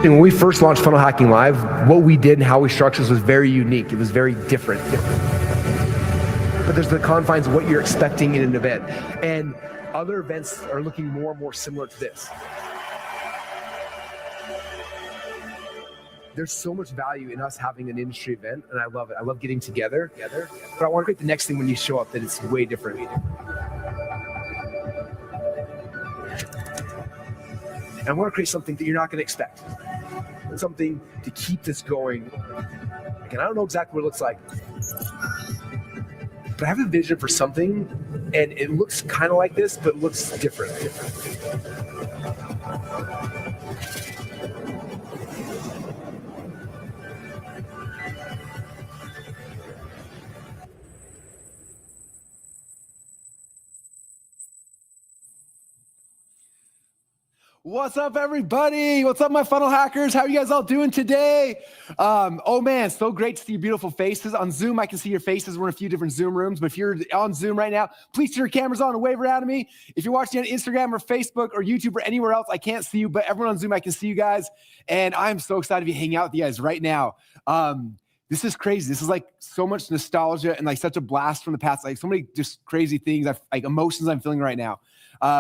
happening, when we first launched Funnel Hacking Live, what we did and how we structured this was very unique. It was very different. But there's the confines of what you're expecting in an event. And other events are looking more and more similar to this. There's so much value in us having an industry event, and I love it. I love getting together. But I want to create the next thing when you show up that it's way different. And I want to create something that you're not going to expect. Something to keep this going. Again, I don't know exactly what it looks like, but I have a vision for something, and it looks kind of like this, but it looks different. What's up, everybody? What's up, my funnel hackers? How are you guys all doing today? Oh man, so great to see your beautiful faces. On Zoom, I can see your faces. We're in a few different Zoom rooms, but if you're on Zoom right now, please turn your cameras on and wave around at me. If you're watching on Instagram or Facebook or YouTube or anywhere else, I can't see you, but everyone on Zoom, I can see you guys. And I'm so excited to be hanging out with you guys right now. This is crazy. This is like so much nostalgia and like such a blast from the past. Like so many just crazy things, like emotions I'm feeling right now.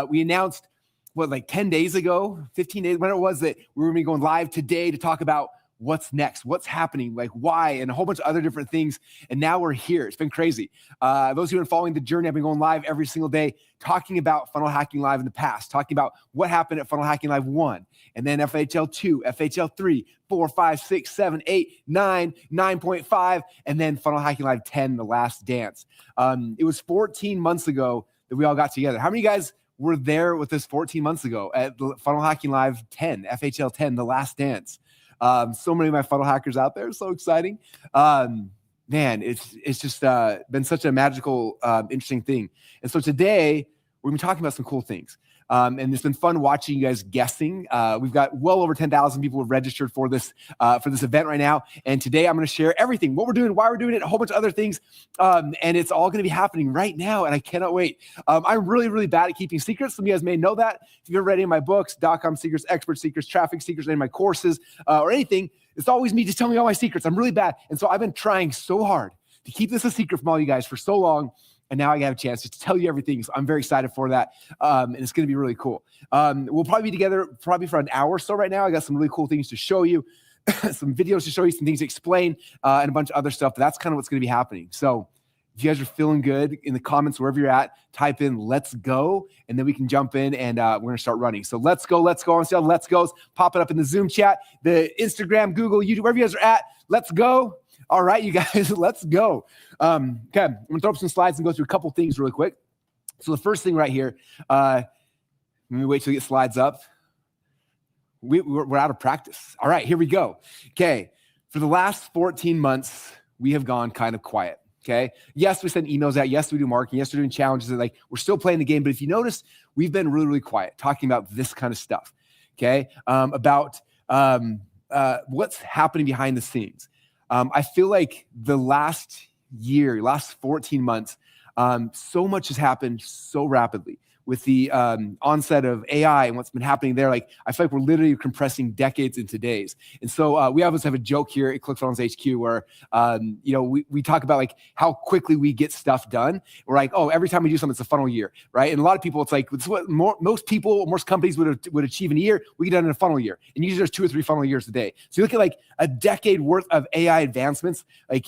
We announced like 10 days ago, 15 days, when it was that we were going to be going live today to talk about what's next, what's happening, like why, and a whole bunch of other different things. And now we're here. It's been crazy. Those who have been following the journey, I've been going live every single day, talking about Funnel Hacking Live in the past, talking about what happened at Funnel Hacking Live 1, and then FHL 2, FHL 3, 4, 5, 6, 7, 8, 9, 9.5, and then Funnel Hacking Live 10, the last dance. It was 14 months ago that we all got together. How many of you guys were there with us 14 months ago at the Funnel Hacking Live 10, FHL 10, the last dance? So many of my funnel hackers out there, so exciting. Man, it's just been such a magical, interesting thing. And so today, we're going to be talking about some cool things. And it's been fun watching you guys guessing. We've got well over 10,000 people who have registered for this event right now. And today I'm going to share everything, what we're doing, why we're doing it, a whole bunch of other things. And it's all going to be happening right now. And I cannot wait. I'm really, really bad at keeping secrets. Some of you guys may know that. If you've ever read any of my books, .com secrets, expert secrets, traffic secrets, any of my courses or anything, it's always me just telling me all my secrets. I'm really bad. And so I've been trying so hard to keep this a secret from all you guys for so long. And now I got a chance to tell you everything. So I'm very excited for that. And it's going to be really cool. We'll probably be together probably for an hour or so right now. I got some really cool things to show you, some videos to show you, some things to explain, and a bunch of other stuff. But that's kind of what's going to be happening. So if you guys are feeling good, in the comments, wherever you're at, type in "let's go," and then we can jump in and we're going to start running. So let's go, let's go. I want to see how let's goes. Pop it up in the Zoom chat, the Instagram, Google, YouTube, wherever you guys are at. Let's go. All right, you guys, let's go. Okay, I'm going to throw up some slides and go through a couple things really quick. So the first thing right here, let me wait till we get slides up. We're out of practice. All right, here we go. Okay, for the last 14 months, we have gone kind of quiet. Okay, yes, we send emails out. Yes, we do marketing. Yes, we're doing challenges. And like we're still playing the game. But if you notice, we've been really, really quiet talking about this kind of stuff. Okay, about what's happening behind the scenes. I feel like the last 14 months, so much has happened so rapidly with the onset of AI and what's been happening there. Like, I feel like we're literally compressing decades into days. And so we always have a joke here at ClickFunnels HQ where, we talk about like how quickly we get stuff done. We're like, oh, every time we do something, it's a funnel year, right? And a lot of people, it's like, it's what most companies would achieve in a year, we get done in a funnel year. And usually there's 2 or 3 funnel years a day. So you look at like a decade worth of AI advancements, like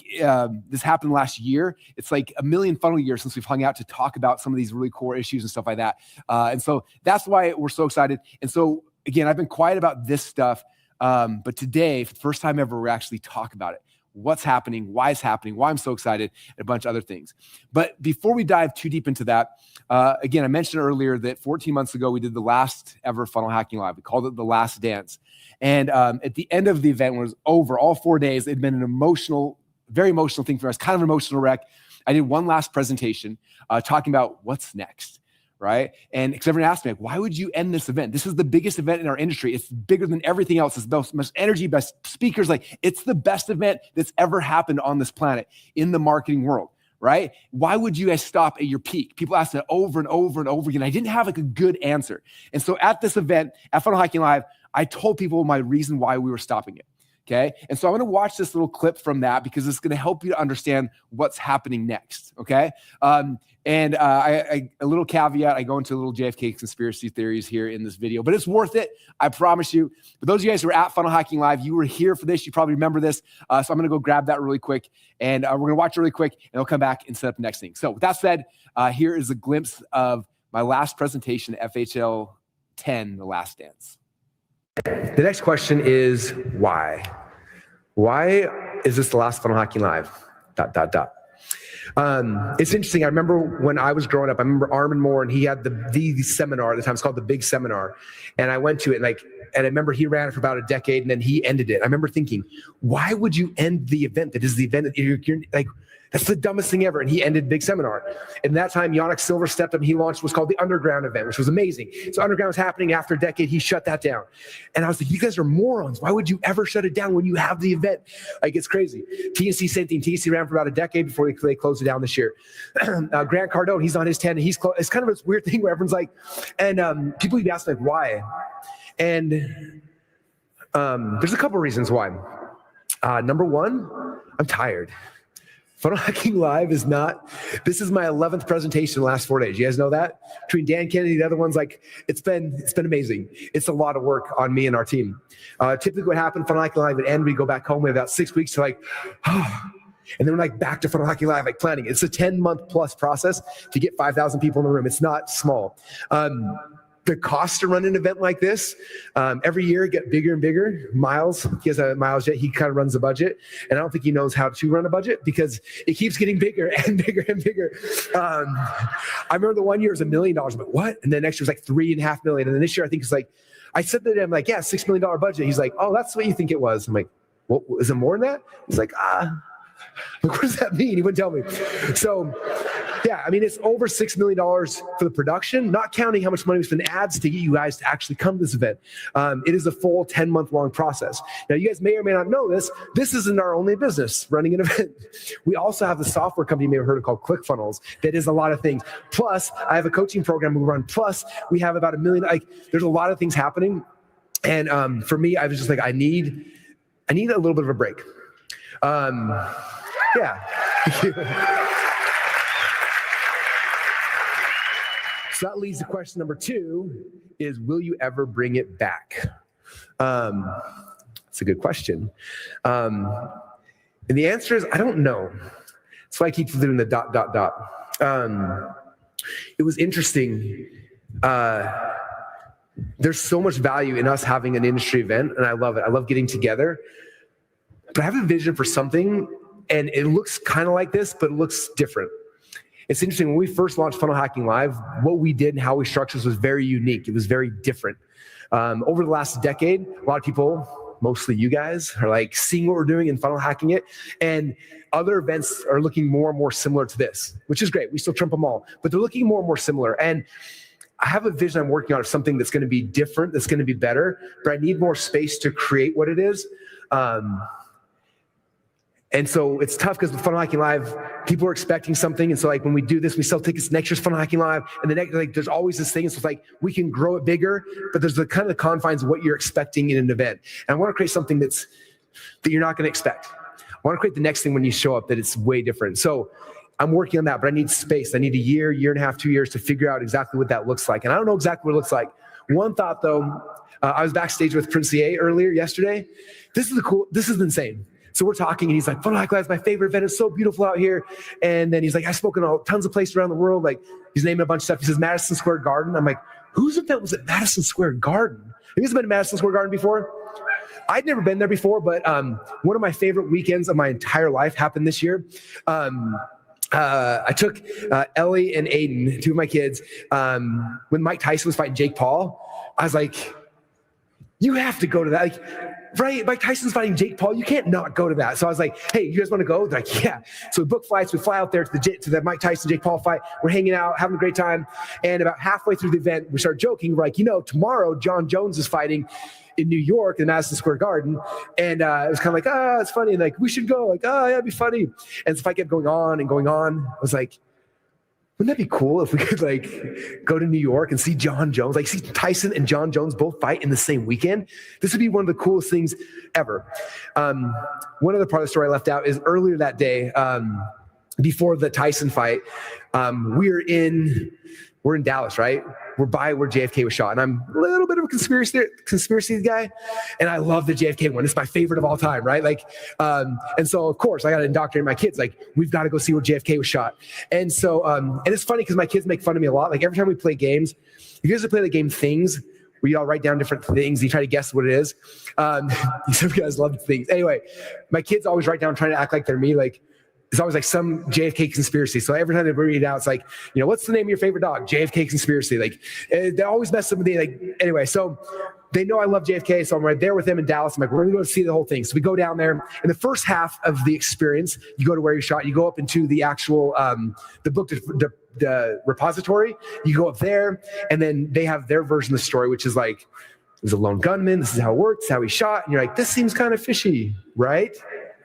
this happened last year. It's like a million funnel years since we've hung out to talk about some of these really core issues and stuff like that. And so that's why we're so excited. And so again, I've been quiet about this stuff, but today, for the first time ever, we're actually talking about it. What's happening, why it's happening, why I'm so excited, and a bunch of other things. But before we dive too deep into that, again, I mentioned earlier that 14 months ago, we did the last ever Funnel Hacking Live. We called it the last dance. And at the end of the event, when it was over, all 4 days, it had been an very emotional thing for us, kind of an emotional wreck. I did one last presentation talking about what's next. Right? And because everyone asked me, like, why would you end this event? This is the biggest event in our industry. It's bigger than everything else. It's the most energy, best speakers. Like, it's the best event that's ever happened on this planet in the marketing world, right? Why would you guys stop at your peak? People ask that over and over and over again. I didn't have like a good answer. And so at this event, at Funnel Hacking Live, I told people my reason why we were stopping it. Okay. And so I'm going to watch this little clip from that because it's going to help you to understand what's happening next. Okay. A little caveat, I go into a little JFK conspiracy theories here in this video, but it's worth it. I promise you. For those of you guys who are at Funnel Hacking Live, you were here for this. You probably remember this. So I'm going to go grab that really quick and we're going to watch it really quick and I'll come back and set up the next thing. So with that said, here is a glimpse of my last presentation at FHL 10, The Last Dance. The next question is why? Why is this the last Funnel Hacking Live? ... It's interesting. I remember when I was growing up, I remember Armin Moore, and he had the seminar at the time. It's called the Big Seminar. And I went to it, and I remember he ran it for about a decade, and then he ended it. I remember thinking, why would you end the event that is the event that you're like, that's the dumbest thing ever. And he ended Big Seminar. And that time, Yannick Silver stepped up and he launched what's called the Underground event, which was amazing. So Underground was happening after a decade. He shut that down. And I was like, you guys are morons. Why would you ever shut it down when you have the event? Like, it's crazy. TNC, same thing. TNC ran for about a decade before they closed it down this year. Grant Cardone, he's on his 10. And it's kind of this weird thing where everyone's like, and people would be asking, like, why? And there's a couple reasons why. Number one, I'm tired. Funnel Hacking Live is not, this is my 11th presentation in the last 4 days. You guys know that? Between Dan Kennedy, the other ones, like, it's been amazing. It's a lot of work on me and our team. Typically what happened, Funnel Hacking Live would end, we go back home, we have about 6 weeks to like, and then we're like back to Funnel Hacking Live, like planning. It's a 10-month plus process to get 5,000 people in the room. It's not small. The cost to run an event like this, every year get bigger and bigger. Miles, he has a Miles jet, he kind of runs the budget. And I don't think he knows how to run a budget because it keeps getting bigger and bigger and bigger. I remember the one year was $1 million. I'm like, what? And then next year was like $3.5 million. And then this year I think it's like, I said to him, like, yeah, $6 million budget. He's like, oh, that's what you think it was. I'm like, well, is it more than that? He's like, like, what does that mean? He wouldn't tell me. So, yeah, I mean, it's over $6 million for the production, not counting how much money we spend ads to get you guys to actually come to this event. It is a full 10-month-long process. Now, you guys may or may not know this. This isn't our only business, running an event. We also have a software company you may have heard of called ClickFunnels that is a lot of things. Plus, I have a coaching program we run. Plus, we have about 1 million. Like, there's a lot of things happening. And for me, I was just like, I need a little bit of a break. Yeah. So that leads to question number 2 is, will you ever bring it back? That's a good question. And the answer is, I don't know. That's why I keep doing the ... It was interesting. There's so much value in us having an industry event, and I love it. I love getting together. But I have a vision for something, and it looks kind of like this, but it looks different. It's interesting, when we first launched Funnel Hacking Live, what we did and how we structured was very unique. It was very different. Over the last decade, a lot of people, mostly you guys, are like seeing what we're doing and funnel hacking it. And other events are looking more and more similar to this, which is great. We still trump them all, but they're looking more and more similar. And I have a vision I'm working on of something that's going to be different, that's going to be better, but I need more space to create what it is. And so it's tough because with Funnel Hacking Live, people are expecting something. And so like when we do this, we sell tickets next year's Funnel Hacking Live. And the next, like, there's always this thing. And so it's like, we can grow it bigger, but there's the kind of the confines of what you're expecting in an event. And I want to create something that you're not going to expect. I want to create the next thing when you show up that it's way different. So I'm working on that, but I need space. I need a year and a half, 2 years to figure out exactly what that looks like. And I don't know exactly what it looks like. One thought though, I was backstage with Prince CA earlier yesterday. This is insane. So we're talking, and he's like, Funnel Hacking Live is my favorite event. It's so beautiful out here. And then he's like, I've spoken to tons of places around the world. Like, he's naming a bunch of stuff. He says Madison Square Garden. I'm like, whose event was at Madison Square Garden? Have you guys been to Madison Square Garden before? I'd never been there before, but one of my favorite weekends of my entire life happened this year. I took Ellie and Aiden, 2 of my kids, when Mike Tyson was fighting Jake Paul. I was like, you have to go to that. Like, right, Mike Tyson's fighting Jake Paul. You can't not go to that. So I was like, hey, you guys want to go? They're like, yeah. So we book flights. We fly out there to the Mike Tyson, Jake Paul fight. We're hanging out, having a great time. And about halfway through the event, we start joking. We're like, tomorrow John Jones is fighting in New York in Madison Square Garden. And it was kind of like, it's funny. And like, we should go. Like, yeah, it'd be funny. And the fight kept going on and going on. I was like, wouldn't that be cool if we could like go to New York and see John Jones, like see Tyson and John Jones both fight in the same weekend? This would be one of the coolest things ever. One other part of the story I left out is earlier that day, before the Tyson fight, we're in Dallas, right? We're by where JFK was shot. And I'm a little bit of a conspiracy guy. And I love the JFK one. It's my favorite of all time, right? Like, and so of course I got to indoctrinate my kids. Like, we've got to go see where JFK was shot. And so, and it's funny because my kids make fun of me a lot. Like every time we play games, you guys play the game Things, where you all write down different things. You try to guess what it is. Some guys love things. Anyway, my kids always write down trying to act like they're me. Like, it's always like some JFK conspiracy. So every time they read it out, it's like, what's the name of your favorite dog? JFK conspiracy. Like, they always mess up with me. Like, anyway, so they know I love JFK. So I'm right there with them in Dallas. I'm like, we're going to go see the whole thing. So we go down there. In the first half of the experience, you go to where you shot. You go up into the actual, the book, the repository. You go up there, and then they have their version of the story, which is like, it was a lone gunman. This is how it worked. This is how he shot. And you're like, this seems kind of fishy, right?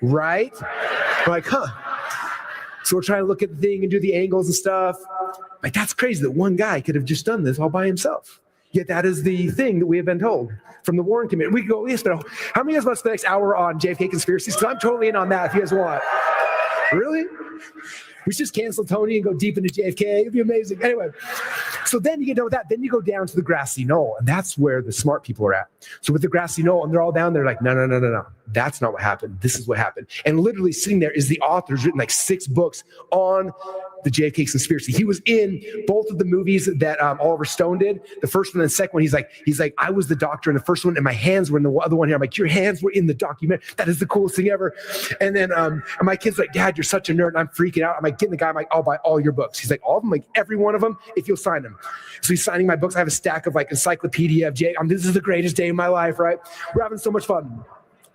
Right? We're like, huh. So we're trying to look at the thing and do the angles and stuff. Like, that's crazy that one guy could have just done this all by himself. Yet that is the thing that we have been told from the Warren Committee. We could go, yes, but how many of us want to spend the next hour on JFK conspiracies? Because I'm totally in on that if you guys want. Really? We should just cancel Tony and go deep into JFK. It'd be amazing. Anyway, so then you get done with that. Then you go down to the grassy knoll, and that's where the smart people are at. So with the grassy knoll, and they're all down there like, no. That's not what happened. This is what happened. And literally sitting there is the author who's written like 6 books on the JFK conspiracy. He was in both of the movies that Oliver Stone did. The first one and the second one, he's like, I was the doctor in the first one, and my hands were in the other one here. I'm like, your hands were in the document. That is the coolest thing ever. And then and my kid's like, Dad, you're such a nerd. And I'm freaking out. I'm like, getting the guy. I'm like, I'll buy all your books. He's like, all of them? Like, every one of them, if you'll sign them. So he's signing my books. I have a stack of like encyclopedia of this is the greatest day of my life, right? We're having so much fun.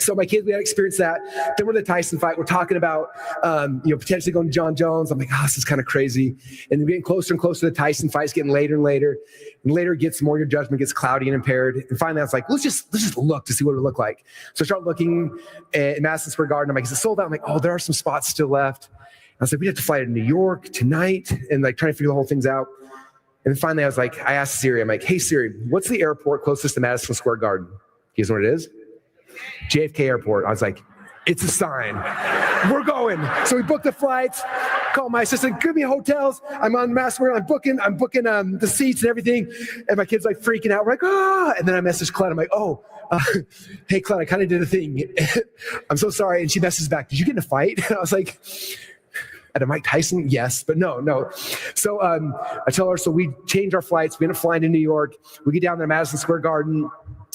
So my kids, we had experienced that. Then we're in the Tyson fight. We're talking about, potentially going to John Jones. I'm like, this is kind of crazy. And we're getting closer and closer to the Tyson fight. It's getting later and later. And later it gets more, your judgment gets cloudy and impaired. And finally I was like, let's just look to see what it would look like. So I start looking at Madison Square Garden. I'm like, is it sold out? I'm like, there are some spots still left. I was like, we have to fly to New York tonight, and like trying to figure the whole things out. And then finally I asked Siri, I'm like, hey Siri, what's the airport closest to Madison Square Garden? You guys know what it is? JFK Airport. I was like, it's a sign. We're going. So we booked the flights, called my assistant, give me hotels. I'm on Master. I'm booking the seats and everything. And my kid's like freaking out. We're like, And then I messaged Cled. I'm like, hey Cled, I kind of did a thing. I'm so sorry. And she messages back, did you get in a fight? And I was like, at a Mike Tyson? Yes, but no. So I tell her, so we change our flights. We end up flying to New York. We get down there, Madison Square Garden.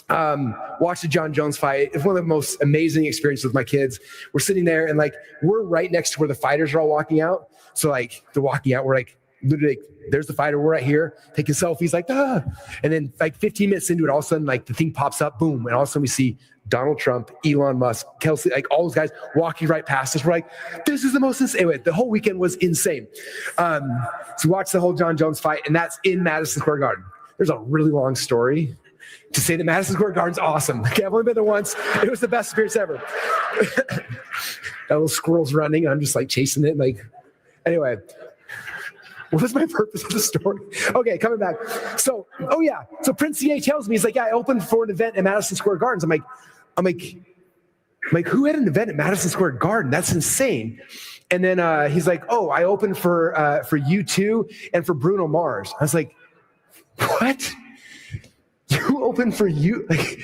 Watch the John Jones fight. It's one of the most amazing experiences with my kids. We're sitting there and like, we're right next to where the fighters are all walking out. So like they're walking out, we're like, literally, there's the fighter. We're right here taking selfies like, And then like 15 minutes into it, all of a sudden, like the thing pops up, boom. And all of a sudden we see Donald Trump, Elon Musk, Kelsey, like all those guys walking right past us. We're like, this is the most insane. Anyway, the whole weekend was insane. So watch the whole John Jones fight, and that's in Madison Square Garden. There's a really long story to say that Madison Square Garden's awesome. Okay, I've only been there once. It was the best experience ever. That little squirrel's running, and I'm just like chasing it. Like, anyway, what was my purpose of the story? Okay, coming back. So Prince CA tells me, he's like, I opened for an event at Madison Square Gardens. I'm like, who had an event at Madison Square Garden? That's insane. And then he's like, I opened for U2 and for Bruno Mars. I was like, what? You opened for you? Like,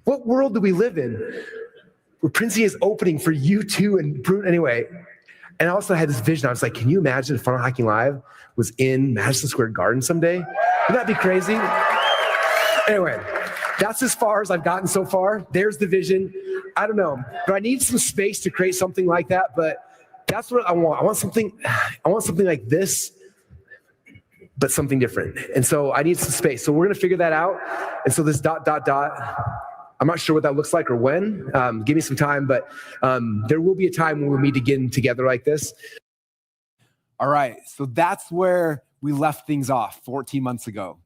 what world do we live in where Prince CA is opening for U2 and Bruno? Anyway, and I also had this vision. I was like, can you imagine if Funnel Hacking Live was in Madison Square Garden someday? Wouldn't that be crazy? Anyway, that's as far as I've gotten so far. There's the vision. I don't know, but I need some space to create something like that. But that's what I want. I want something like this, but something different. And so I need some space. So we're going to figure that out. And so this ... I'm not sure what that looks like or when. Give me some time, but there will be a time when we'll meet again together like this. All right, so that's where we left things off 14 months ago. ...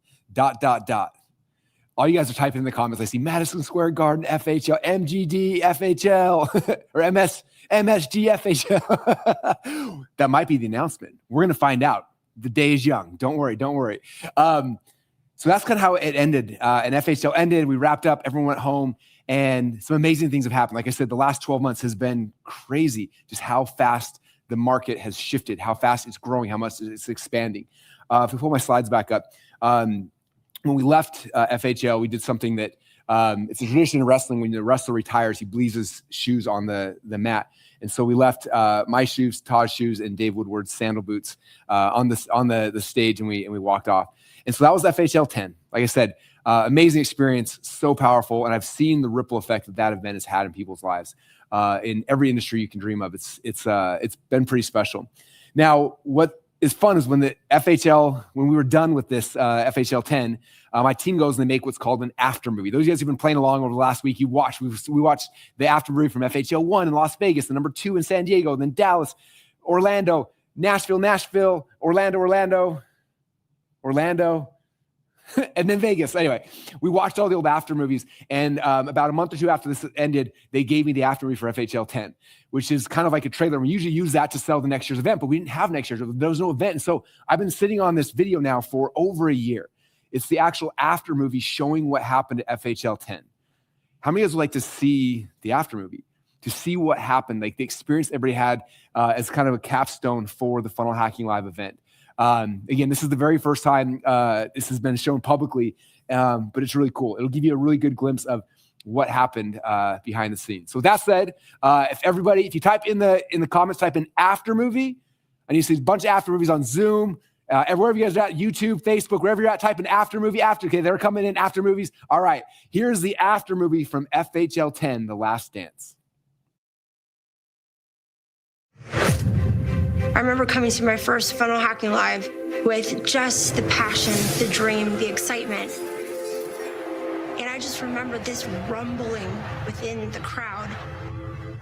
All you guys are typing in the comments. I see Madison Square Garden, FHL, MGD, FHL, or MSG, FHL. That might be the announcement. We're going to find out. The day is young. Don't worry. So that's kind of how it ended. And FHL ended. We wrapped up. Everyone went home. And some amazing things have happened. Like I said, the last 12 months has been crazy. Just how fast the market has shifted, how fast it's growing, how much it's expanding. If we pull my slides back up, when we left FHL, we did something that it's a tradition in wrestling. When the wrestler retires, he leaves his shoes on the mat. And so we left my shoes, Todd's shoes, and Dave Woodward's sandal boots on the stage, and we walked off. And so that was FHL 10. Like I said, amazing experience, so powerful. And I've seen the ripple effect that event has had in people's lives in every industry you can dream of. It's been pretty special. Now, what is fun is when when we were done with this FHL 10, my team goes and they make what's called an after movie. Those of you guys who've been playing along over the last week, we watched the after movie from FHL 1 in Las Vegas, the number 2 in San Diego, then Dallas, Orlando, Nashville, Orlando, and then Vegas. Anyway, we watched all the old after movies, and about a month or two after this ended, they gave me the after movie for FHL 10, which is kind of like a trailer. We usually use that to sell the next year's event, but we didn't have next year's. There was no event. And so I've been sitting on this video now for over a year. It's the actual after movie showing what happened at FHL 10. How many of us would like to see the after movie, to see what happened, like the experience everybody had as kind of a capstone for the Funnel Hacking Live event? Again, this is the very first time this has been shown publicly, but it's really cool. It'll give you a really good glimpse of what happened behind the scenes. So with that said, if you type in the comments, type in after movie, and you see a bunch of after movies on Zoom, wherever you guys are at, YouTube, Facebook, wherever you're at, type in after movie after. Okay, they're coming in after movies. All right, here's the after movie from FHL 10, The Last Dance. I remember coming to my first Funnel Hacking Live with just the passion, the dream, the excitement. And I just remember this rumbling within the crowd.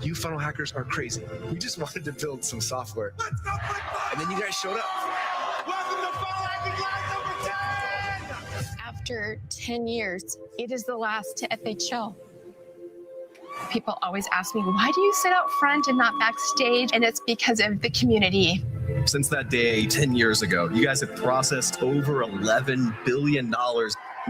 You funnel hackers are crazy. We just wanted to build some software. And then you guys showed up. Welcome to Funnel Hacking Live number 10! After 10 years, it is the last to FHL. People always ask me, why do you sit out front and not backstage? And it's because of the community. Since that day 10 years ago, you guys have processed over $11 billion.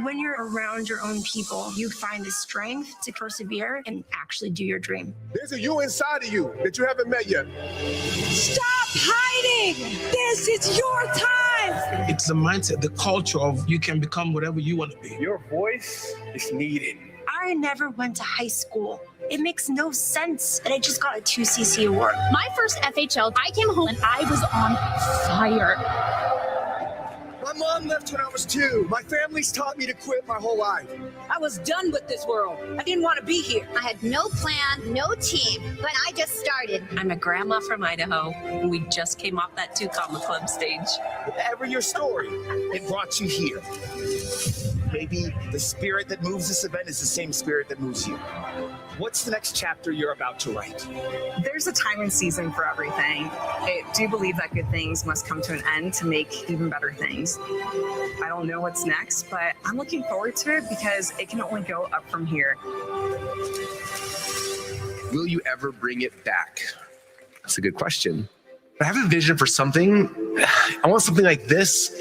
When you're around your own people, you find the strength to persevere and actually do your dream. There's a you inside of you that you haven't met yet. Stop hiding! This is your time! It's the mindset, the culture of you can become whatever you want to be. Your voice is needed. I never went to high school. It makes no sense that I just got a 2cc award. My first FHL, I came home and I was on fire. My mom left when I was 2. My family's taught me to quit my whole life. I was done with this world. I didn't want to be here. I had no plan, no team, but I just started. I'm a grandma from Idaho. We just came off that 2 Comma Club stage. Whatever your story, it brought you here. Maybe the spirit that moves this event is the same spirit that moves you. What's the next chapter you're about to write? There's a time and season for everything. I do believe that good things must come to an end to make even better things. I don't know what's next, but I'm looking forward to it because it can only go up from here. Will you ever bring it back? That's a good question. I have a vision for something. I want something like this,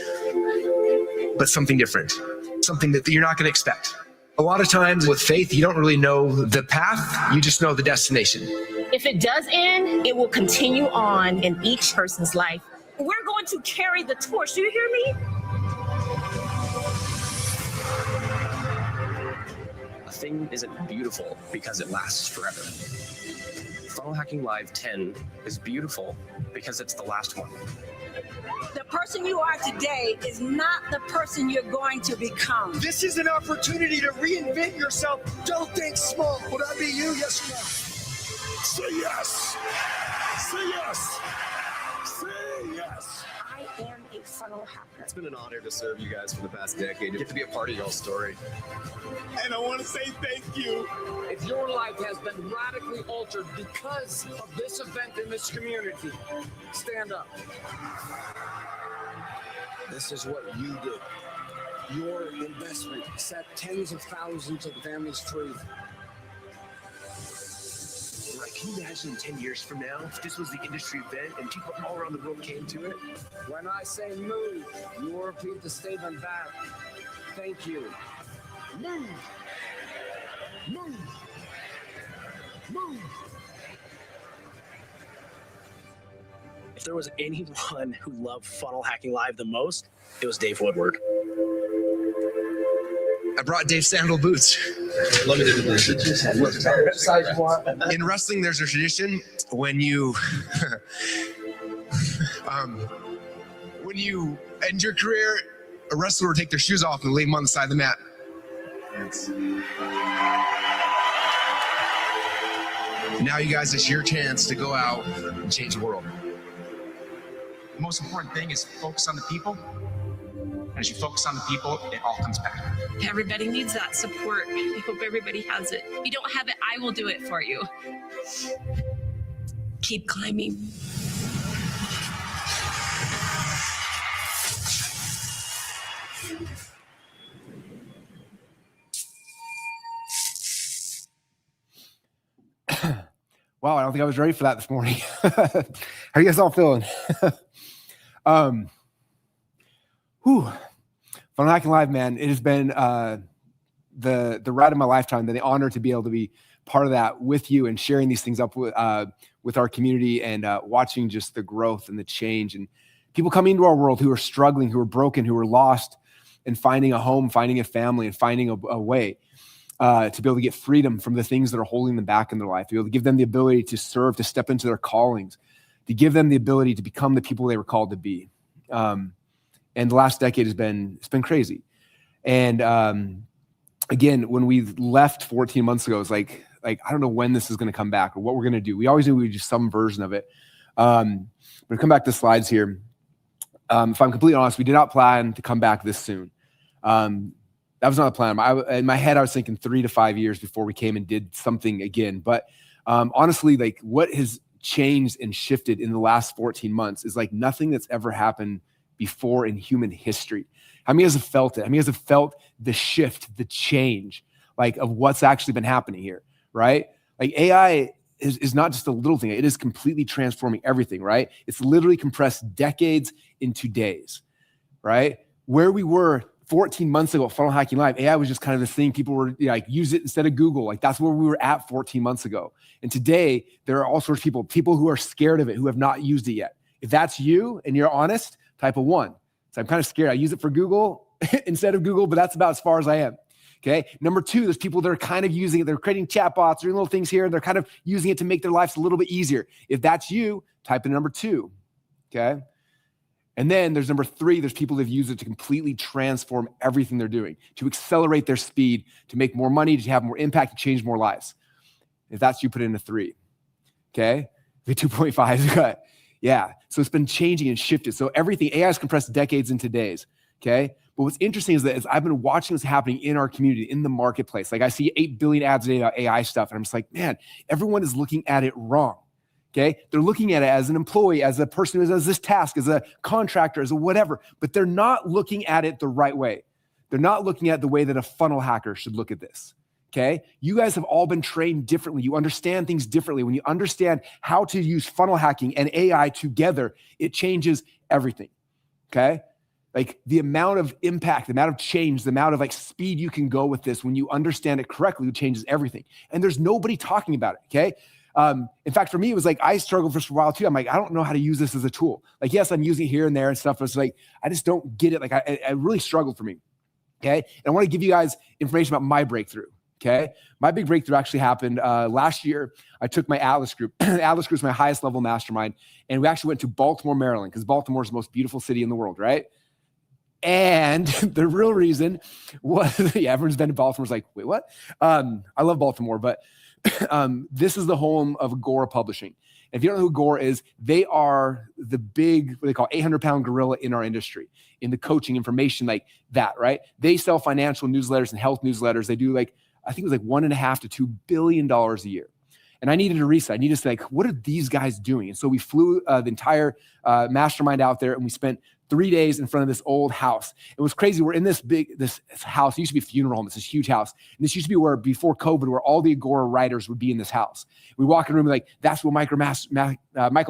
but something different. Something that you're not going to expect. A lot of times with faith, you don't really know the path, you just know the destination. If it does end, it will continue on in each person's life. We're going to carry the torch. Do you hear me? A thing isn't beautiful because it lasts forever. Funnel Hacking Live 10 is beautiful because it's the last one. The person you are today is not the person you're going to become. This is an opportunity to reinvent yourself. Don't think small. Will that be you? Yes or no? Say yes. Say yes. Say yes. I am a funnel hacker. It's been an honor to serve you guys for the past decade. You get to be a part of y'all's story. And I want to say thank you. If your life has been radically altered because of this event in this community, stand up. This is what you did. Your investment set tens of thousands of families free. Right, can you imagine 10 years from now, if this was the industry event and people all around the world came to it? When I say move, you will repeat the statement back. Thank you. Move. Move. Move. If there was anyone who loved Funnel Hacking Live the most, it was Dave Woodward. I brought Dave sandal boots. Limited edition. In wrestling, there's a tradition when you end your career, a wrestler will take their shoes off and leave them on the side of the mat. Now, you guys, it's your chance to go out and change the world. The most important thing is focus on the people. And as you focus on the people, it all comes back. Everybody needs that support. I hope everybody has it. If you don't have it, I will do it for you. Keep climbing. Wow, I don't think I was ready for that this morning. How are you guys all feeling? Funnel Hacking Live, man, it has been the ride of my lifetime, the honor to be able to be part of that with you and sharing these things up with our community and watching just the growth and the change and people coming into our world who are struggling, who are broken, who are lost and finding a home, finding a family and finding a way to be able to get freedom from the things that are holding them back in their life, to be able to give them the ability to serve, to step into their callings, to give them the ability to become the people they were called to be. And the last decade it's been crazy. And again, when we left 14 months ago, it's like I don't know when this is going to come back or what we're going to do. We always knew we would do some version of it. But come back to slides here. If I'm completely honest, we did not plan to come back this soon. That was not a plan. In my head, I was thinking 3 to 5 years before we came and did something again. But honestly, like what has changed and shifted in the last 14 months is like nothing that's ever happened before in human history. How many of you guys have felt it? How many of you guys have felt the shift, the change, like of what's actually been happening here, right? Like AI is not just a little thing. It is completely transforming everything, right? It's literally compressed decades into days, right? Where we were 14 months ago at Funnel Hacking Live, AI was just kind of this thing. People were like, use it instead of Google. Like that's where we were at 14 months ago. And today there are all sorts of people who are scared of it, who have not used it yet. If that's you and you're honest, type a 1. So I'm kind of scared. I use it for Google instead of Google, but that's about as far as I am. Okay. Number 2, there's people that are kind of using it. They're creating chatbots, doing little things here. And they're kind of using it to make their lives a little bit easier. If that's you, type in number 2. Okay. And then there's number 3, there's people that have used it to completely transform everything they're doing, to accelerate their speed, to make more money, to have more impact, to change more lives. If that's you, put it in a 3. Okay. The 2.5. Yeah. So it's been changing and shifted. So everything, AI has compressed decades into days. Okay. But what's interesting is that as I've been watching this happening in our community, in the marketplace, like I see 8 billion ads a day about AI stuff. And I'm just like, man, everyone is looking at it wrong. Okay. They're looking at it as an employee, as a person who does this task, as a contractor, as a whatever, but they're not looking at it the right way. They're not looking at the way that a funnel hacker should look at this. Okay. You guys have all been trained differently. You understand things differently. When you understand how to use funnel hacking and AI together, it changes everything. Okay. Like the amount of impact, the amount of change, the amount of like speed you can go with this when you understand it correctly, it changes everything. And there's nobody talking about it. Okay. In fact, for me, it was like, I struggled for a while too. I'm like, I don't know how to use this as a tool. Like, yes, I'm using it here and there and stuff. But it's like, I just don't get it. Like I really struggled for me. Okay. And I want to give you guys information about my breakthrough. Okay. My big breakthrough actually happened last year. I took my Atlas group. Atlas group is my highest level mastermind. And we actually went to Baltimore, Maryland, because Baltimore is the most beautiful city in the world, right? And the real reason was, yeah, everyone's been to Baltimore. It's like, wait, what? I love Baltimore, but this is the home of Agora Publishing. And if you don't know who Agora is, they are the big, what they call 800-pound gorilla in our industry, in the coaching information like that, right? They sell financial newsletters and health newsletters. They do like, I think it was like $1.5 to $2 billion a year. And I needed a reset. I needed to say, like, what are these guys doing? And so we flew the entire mastermind out there, and we spent 3 days in front of this old house. It was crazy. We're in this house. It used to be a funeral home. It's this huge house. And this used to be where, before COVID, where all the Agora writers would be in this house. We walk in the room, like, that's where Michael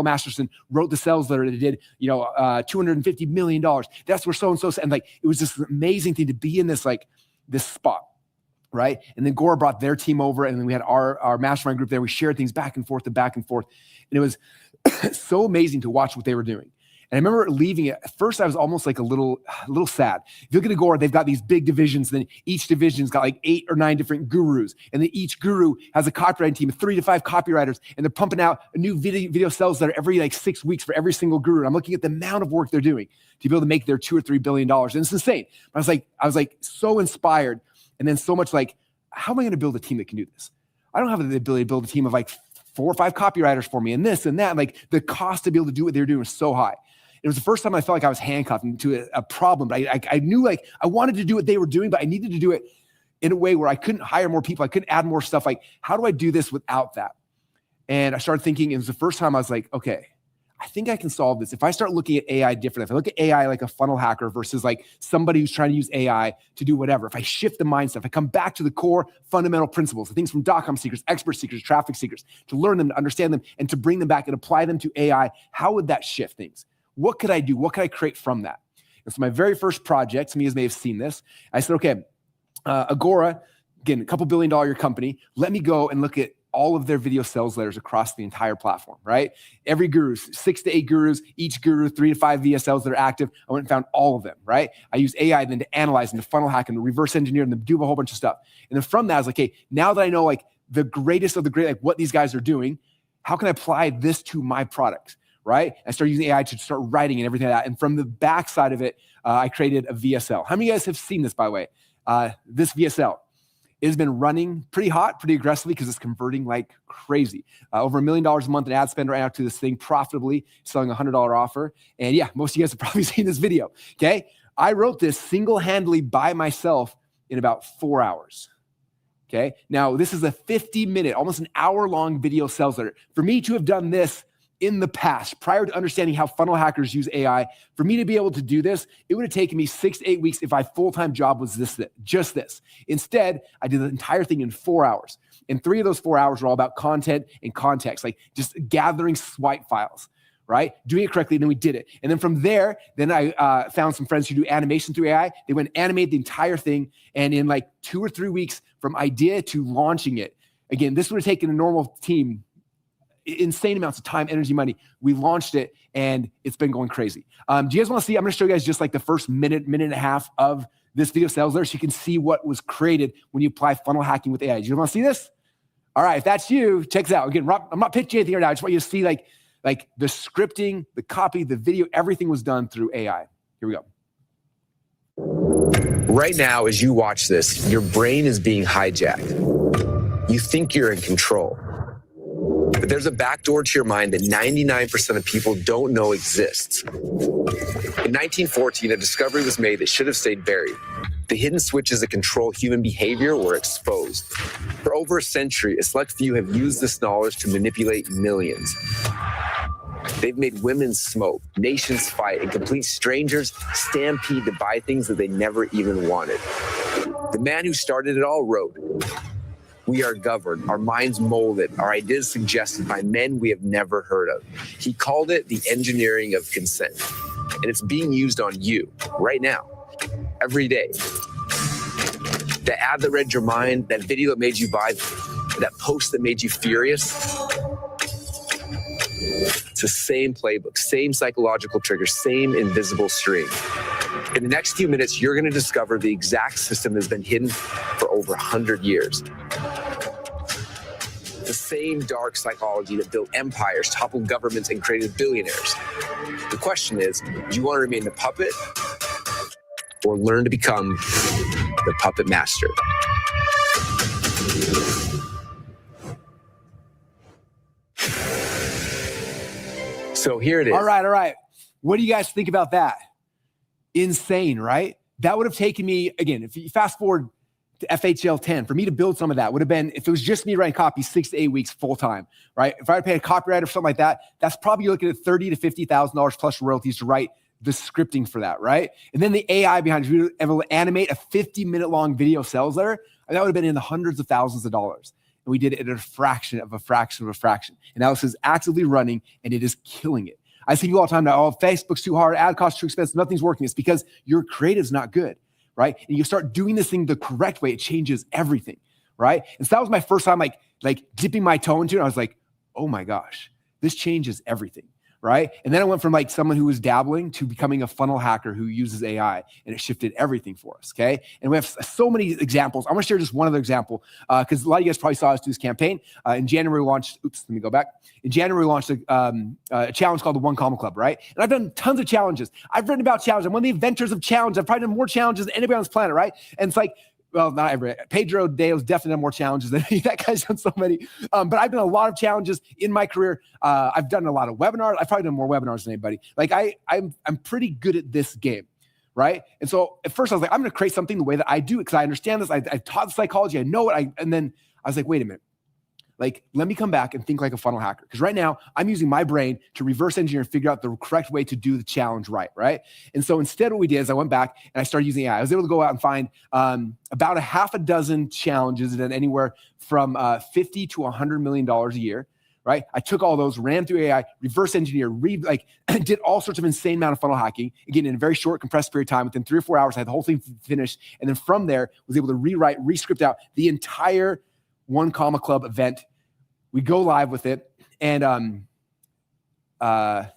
Masterson wrote the sales letter that did, $250 million. That's where so-and-so said. And like, it was this amazing thing to be in this, like, this spot. Right. And then Agora brought their team over, and then we had our mastermind group there. We shared things back and forth and back and forth. And it was so amazing to watch what they were doing. And I remember leaving it. At first, I was almost like a little sad. If you look at Agora, they've got these big divisions. Then each division's got like 8 or 9 different gurus. And then each guru has a copywriting team of 3 to 5 copywriters. And they're pumping out a new video sales letter every like 6 weeks for every single guru. And I'm looking at the amount of work they're doing to be able to make their $2 or $3 billion. And it's insane. But I was like so inspired. And then so much like, how am I going to build a team that can do this? I don't have the ability to build a team of like 4 or 5 copywriters for me and this and that. And like the cost to be able to do what they're doing was so high. It was the first time I felt like I was handcuffed into a problem. But I knew like I wanted to do what they were doing, but I needed to do it in a way where I couldn't hire more people. I couldn't add more stuff. Like, how do I do this without that? And I started thinking, it was the first time I was like, okay, I think I can solve this. If I start looking at AI differently, if I look at AI like a funnel hacker versus like somebody who's trying to use AI to do whatever, if I shift the mindset, if I come back to the core fundamental principles, the things from .com seekers, expert seekers, traffic seekers, to learn them, to understand them, and to bring them back and apply them to AI, how would that shift things? What could I do? What could I create from that? And so my very first project, some of you may have seen this, I said, okay, Agora, again, a couple $1 billion year company, let me go and look at all of their video sales letters across the entire platform, right? Every guru, 6 to 8 gurus, each guru, 3 to 5 VSLs that are active. I went and found all of them, right? I use AI then to analyze them, to funnel hack them, to reverse engineer them, to do a whole bunch of stuff. And then from that, I was like, hey, now that I know like the greatest of the great, like what these guys are doing, how can I apply this to my products, right? I started using AI to start writing and everything like that. And from the back side of it, I created a VSL. How many of you guys have seen this, by the way? This VSL. It has been running pretty hot, pretty aggressively because it's converting like crazy. Over $1 million a month in ad spend right now to this thing profitably, selling a $100 offer. And yeah, most of you guys have probably seen this video, okay? I wrote this single-handedly by myself in about 4 hours, okay? Now, this is a 50-minute, almost an hour-long video sales letter. For me to have done this in the past, prior to understanding how funnel hackers use AI, for me to be able to do this, it would have taken me 6 to 8 weeks if my full-time job was just this. Instead, I did the entire thing in 4 hours. And 3 of those 4 hours were all about content and context, like just gathering swipe files, right? Doing it correctly, and then we did it. And then from there, then I found some friends who do animation through AI. They went and animate the entire thing. And in like 2 or 3 weeks from idea to launching it, again, this would have taken a normal team insane amounts of time, energy, money. We launched it and it's been going crazy. Do you guys want to see? I'm going to show you guys just like the first minute and a half of this video sales letter so you can see what was created when you apply funnel hacking with AI. Do you want to see this? All right, if that's you, check this out. Again, I'm not pitching anything right now. I just want you to see like the scripting, the copy, the video, everything was done through AI. Here we go. Right now, as you watch this, your brain is being hijacked. You think you're in control. But there's a backdoor to your mind that 99% of people don't know exists. In 1914, a discovery was made that should have stayed buried. The hidden switches that control human behavior were exposed. For over a century, a select few have used this knowledge to manipulate millions. They've made women smoke, nations fight, and complete strangers stampede to buy things that they never even wanted. The man who started it all wrote, "We are governed, our minds molded, our ideas suggested by men we have never heard of." He called it the engineering of consent. And it's being used on you right now, every day. That ad that read your mind, that video that made you buy, that post that made you furious. It's the same playbook, same psychological trigger, same invisible string. In the next few minutes, you're going to discover the exact system that's been hidden for over 100 years. The same dark psychology that built empires, toppled governments, and created billionaires. The question is, do you want to remain the puppet or learn to become the puppet master? So here it is. All right. What do you guys think about that? Insane, right? That would have taken me, again, if you fast forward to FHL 10, for me to build some of that would have been, if it was just me writing copy, 6 to 8 weeks full time, right? If I had paid a copywriter or something like that, that's probably looking at $30,000 to $50,000 plus royalties to write the scripting for that, right? And then the AI behind it, to be able to animate a 50-minute long video sales letter, that would have been in the hundreds of thousands of dollars. And we did it at a fraction of a fraction of a fraction. And now this is actively running and it is killing it. I see people all the time now, Facebook's too hard, ad costs too expensive, nothing's working. It's because your creative's not good, right? And you start doing this thing the correct way, it changes everything, right? And so that was my first time like dipping my toe into it. I was like, oh my gosh, this changes everything. Right. And then I went from like someone who was dabbling to becoming a funnel hacker who uses AI, and it shifted everything for us. Okay. And we have so many examples. I want to share just one other example because a lot of you guys probably saw us do this campaign. In January, we launched, In January, we launched a challenge called the One Comma Club, right? And I've done tons of challenges. I've written about challenges. I'm one of the inventors of challenge. I've probably done more challenges than anybody on this planet, right? And it's like, well, not every. Pedro Deo's definitely done more challenges than me. That guy's done so many. But I've done a lot of challenges in my career. I've done a lot of webinars. I've probably done more webinars than anybody. Like I'm pretty good at this game, right? And so at first I was like, I'm going to create something the way that I do it because I understand this. I taught psychology. I know it. And then I was like, wait a minute. Like, let me come back and think like a funnel hacker. Because right now, I'm using my brain to reverse engineer and figure out the correct way to do the challenge right? And so instead what we did is I went back and I started using AI. I was able to go out and find about a half a dozen challenges that anywhere from $50 to $100 million a year, right? I took all those, ran through AI, reverse engineer, did all sorts of insane amount of funnel hacking. Again, in a very short, compressed period of time. Within 3 or 4 hours, I had the whole thing finished. And then from there, was able to re-script out the entire One Comma Club event. We go live with it, and I'll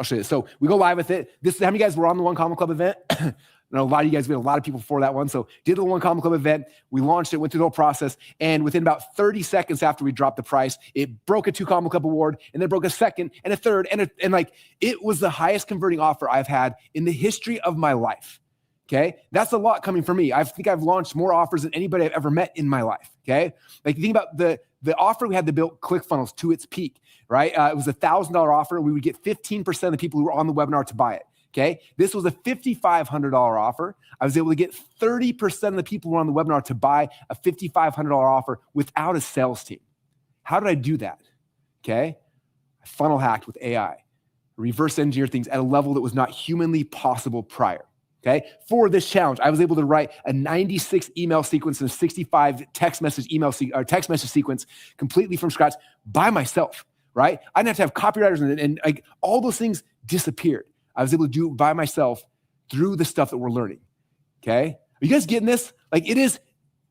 show you. So we go live with it. This is how many guys were on the One Comma Club event. I know a lot of you guys, we had a lot of people for that one. So did the One Comma Club event. We launched it, went through the whole process, and within about 30 seconds after we dropped the price, it broke a 2 Comma Club award, and then broke a second and a third, and like it was the highest converting offer I've had in the history of my life. Okay, that's a lot coming from me. I think I've launched more offers than anybody I've ever met in my life. Okay, like you think about the offer we had to build ClickFunnels to its peak, right? It was a $1,000 offer, and we would get 15% of the people who were on the webinar to buy it. Okay, this was a $5,500 offer. I was able to get 30% of the people who were on the webinar to buy a $5,500 offer without a sales team. How did I do that? Okay, I funnel hacked with AI, reverse engineered things at a level that was not humanly possible prior. Okay, for this challenge, I was able to write a 96 email sequence and a 65 text message sequence completely from scratch by myself, right? I didn't have to have copywriters and like all those things disappeared. I was able to do it by myself through the stuff that we're learning. Okay, are you guys getting this? Like it is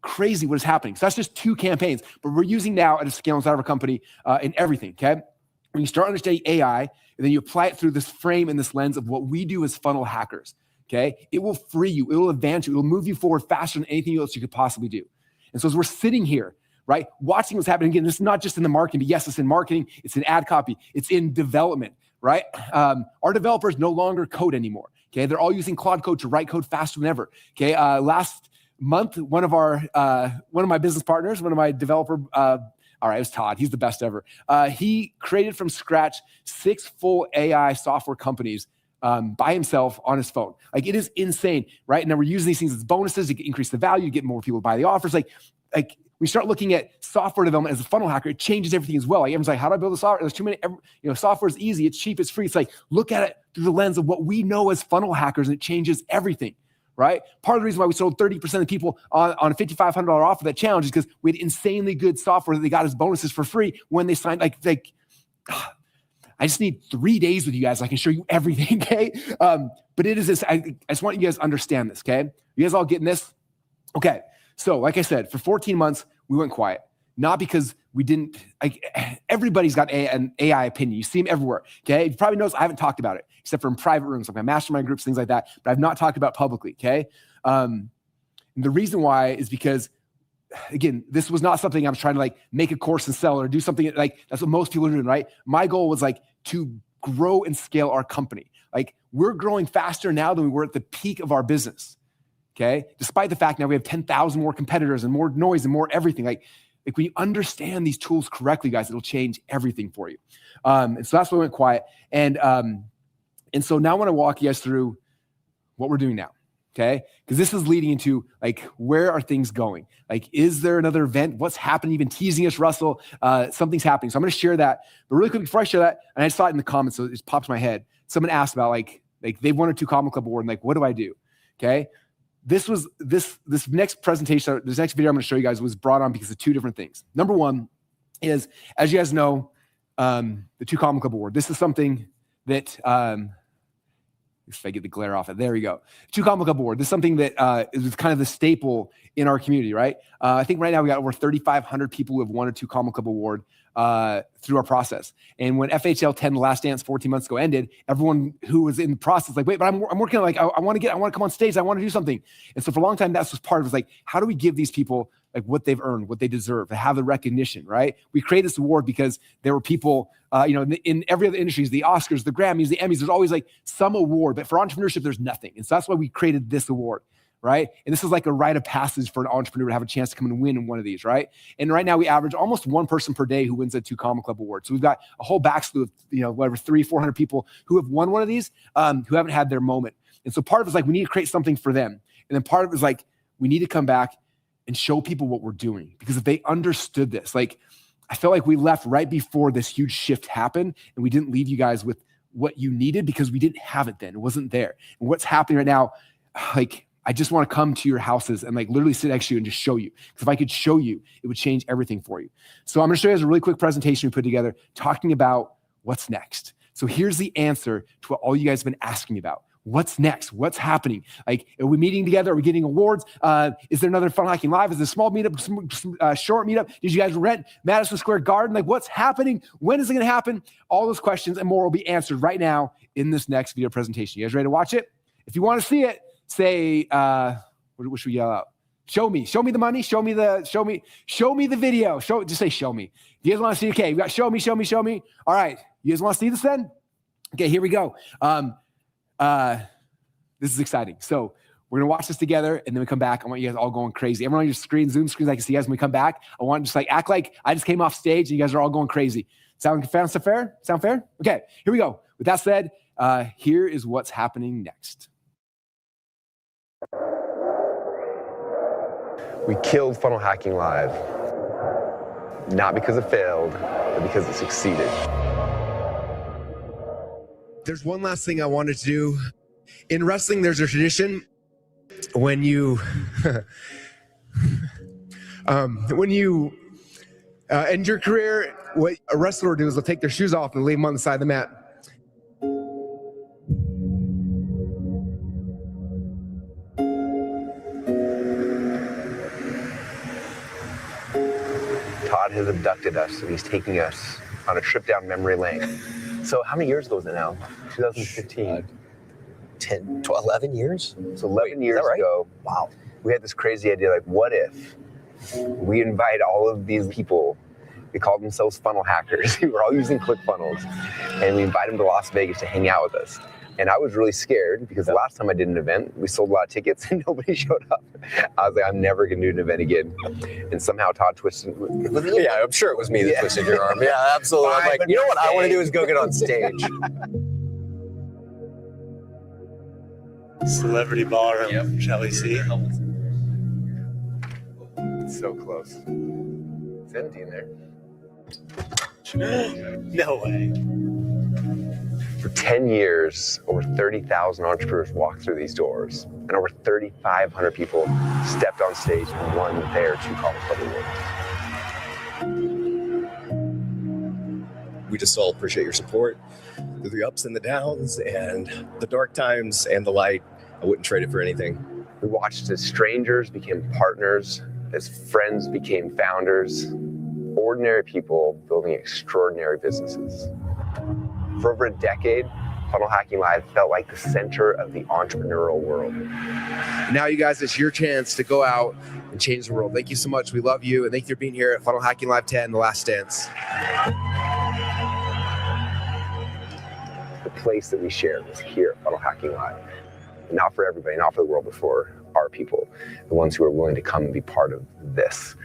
crazy what is happening. So that's just 2 campaigns, but we're using now at a scale inside of our company in everything. Okay, when you start understanding AI and then you apply it through this frame and this lens of what we do as funnel hackers. Okay, it will free you. It will advance you. It will move you forward faster than anything else you could possibly do. And so as we're sitting here, right, watching what's happening again, this is not just in the marketing, but yes, it's in marketing, it's in ad copy, it's in development, right? Our developers no longer code anymore. Okay, they're all using Claude Code to write code faster than ever. Okay, last month, one of my business partners, one of my developer, all right, it was Todd. He's the best ever. He created from scratch 6 full AI software companies by himself on his phone. Like it is insane, right? Now we're using these things as bonuses to increase the value, to get more people to buy the offers. Like we start looking at software development as a funnel hacker, it changes everything as well. Like everyone's like, how do I build a software? There's too many, software is easy, it's cheap, it's free. It's like, look at it through the lens of what we know as funnel hackers, and it changes everything, right? Part of the reason why we sold 30% of the people on a $5,500 offer that challenge is because we had insanely good software that they got as bonuses for free when they signed, I just need 3 days with you guys. I can show you everything, okay? But it is this, I just want you guys to understand this, okay? You guys all getting this? Okay, so like I said, for 14 months, we went quiet. Not because we didn't, everybody's got an AI opinion. You see them everywhere, okay? You probably notice I haven't talked about it, except for in private rooms, like my mastermind groups, things like that, but I've not talked about it publicly, okay? And the reason why is because, again, this was not something I was trying to make a course and sell or do something that's what most people are doing, right? My goal was to grow and scale our company. We're growing faster now than we were at the peak of our business, okay? Despite the fact now we have 10,000 more competitors and more noise and more everything. Like when you understand these tools correctly, guys, it'll change everything for you. And so that's why we went quiet. And so now I want to walk you guys through what we're doing now. Okay. Because this is leading into like, where are things going? Like, is there another event? What's happening? You've been teasing us, Russell. Something's happening. So I'm going to share that. But really quick, before I share that, and I saw it in the comments, so it just popped in my head. Someone asked about like they've won a 2 Comma Club award, and like, what do I do? Okay. This next presentation, this next video I'm going to show you guys was brought on because of 2 different things. Number one is, as you guys know, the 2 Comma Club award. This is something that, if I get the glare off it, there we go. 2 Comma Club award. This is something that is kind of the staple in our community, right? I think right now we got over 3,500 people who have won a 2 Comma Club award through our process. And when FHL 10, The Last Dance 14 months ago ended, everyone who was in the process, like, wait, but I'm working on, like, I want to come on stage. I want to do something. And so for a long time, that's was part of it. Was like, how do we give these people like what they've earned, what they deserve, to have the recognition, right? We created this award because there were people, in every other industries, the Oscars, the Grammys, the Emmys, there's always like some award, but for entrepreneurship, there's nothing. And so that's why we created this award, right? And this is like a rite of passage for an entrepreneur to have a chance to come and win in one of these, right? And right now we average almost 1 person per day who wins a 2 Comma Club award. So we've got a whole back slew of, 300-400 people who have won one of these, who haven't had their moment. And so part of it is like, we need to create something for them. And then part of it is like, we need to come back and show people what we're doing. Because if they understood this, like, I felt like we left right before this huge shift happened, and we didn't leave you guys with what you needed because we didn't have it then. It wasn't there. And what's happening right now, like, I just want to come to your houses and like literally sit next to you and just show you. Because if I could show you, it would change everything for you. So I'm going to show you guys a really quick presentation we put together talking about what's next. So here's the answer to what all you guys have been asking about. What's next? What's happening? Like, are we meeting together? Are we getting awards? Is there another Funnel Hacking Live? Is there a small meetup, short meetup? Did you guys rent Madison Square Garden? Like, what's happening? When is it going to happen? All those questions and more will be answered right now in this next video presentation. You guys ready to watch it? If you want to see it, say, what should we yell out? Show me the money. Show me the video. Just say, show me. If you guys want to see, okay, we got show me. All right. You guys want to see this then? Okay, here we go. This is exciting. So we're going to watch this together, and then we come back. I want you guys all going crazy. Everyone on your screen, Zoom screens, I can see you guys when we come back. I want to just like act like I just came off stage and you guys are all going crazy. Sound fair? Okay, here we go. With that said, here is what's happening next. We killed Funnel Hacking Live, not because it failed, but because it succeeded. There's one last thing I wanted to do. In wrestling, there's a tradition when you end your career, what a wrestler will do is they'll take their shoes off and leave them on the side of the mat. Todd has abducted us, and he's taking us on a trip down memory lane. So how many years ago was it now? 2015. 10, 12, 11 years? So 11 years ago, wow, we had this crazy idea, like, what if we invite all of these people, they called themselves funnel hackers, who were all using ClickFunnels, and we invite them to Las Vegas to hang out with us. And I was really scared because the last time I did an event, we sold a lot of tickets and nobody showed up. I was like, I'm never going to do an event again. And somehow Todd twisted. Yeah, I'm sure it was me that twisted your arm. Yeah, absolutely. I'm like, you know what I want to do is go get on stage. Celebrity ballroom, shall we see? It's so close. It's empty in there. No way. For 10 years, over 30,000 entrepreneurs walked through these doors, and over 3,500 people stepped on stage and won their 2 Comma Club awards. We just all appreciate your support through the ups and the downs and the dark times and the light. I wouldn't trade it for anything. We watched as strangers became partners, as friends became founders, ordinary people building extraordinary businesses. For over a decade, Funnel Hacking Live felt like the center of the entrepreneurial world. Now, you guys, it's your chance to go out and change the world. Thank you so much. We love you, and thank you for being here at Funnel Hacking Live 10, The Last Dance. The place that we shared was here at Funnel Hacking Live. Not for everybody, not for the world, but for our people, the ones who are willing to come and be part of this.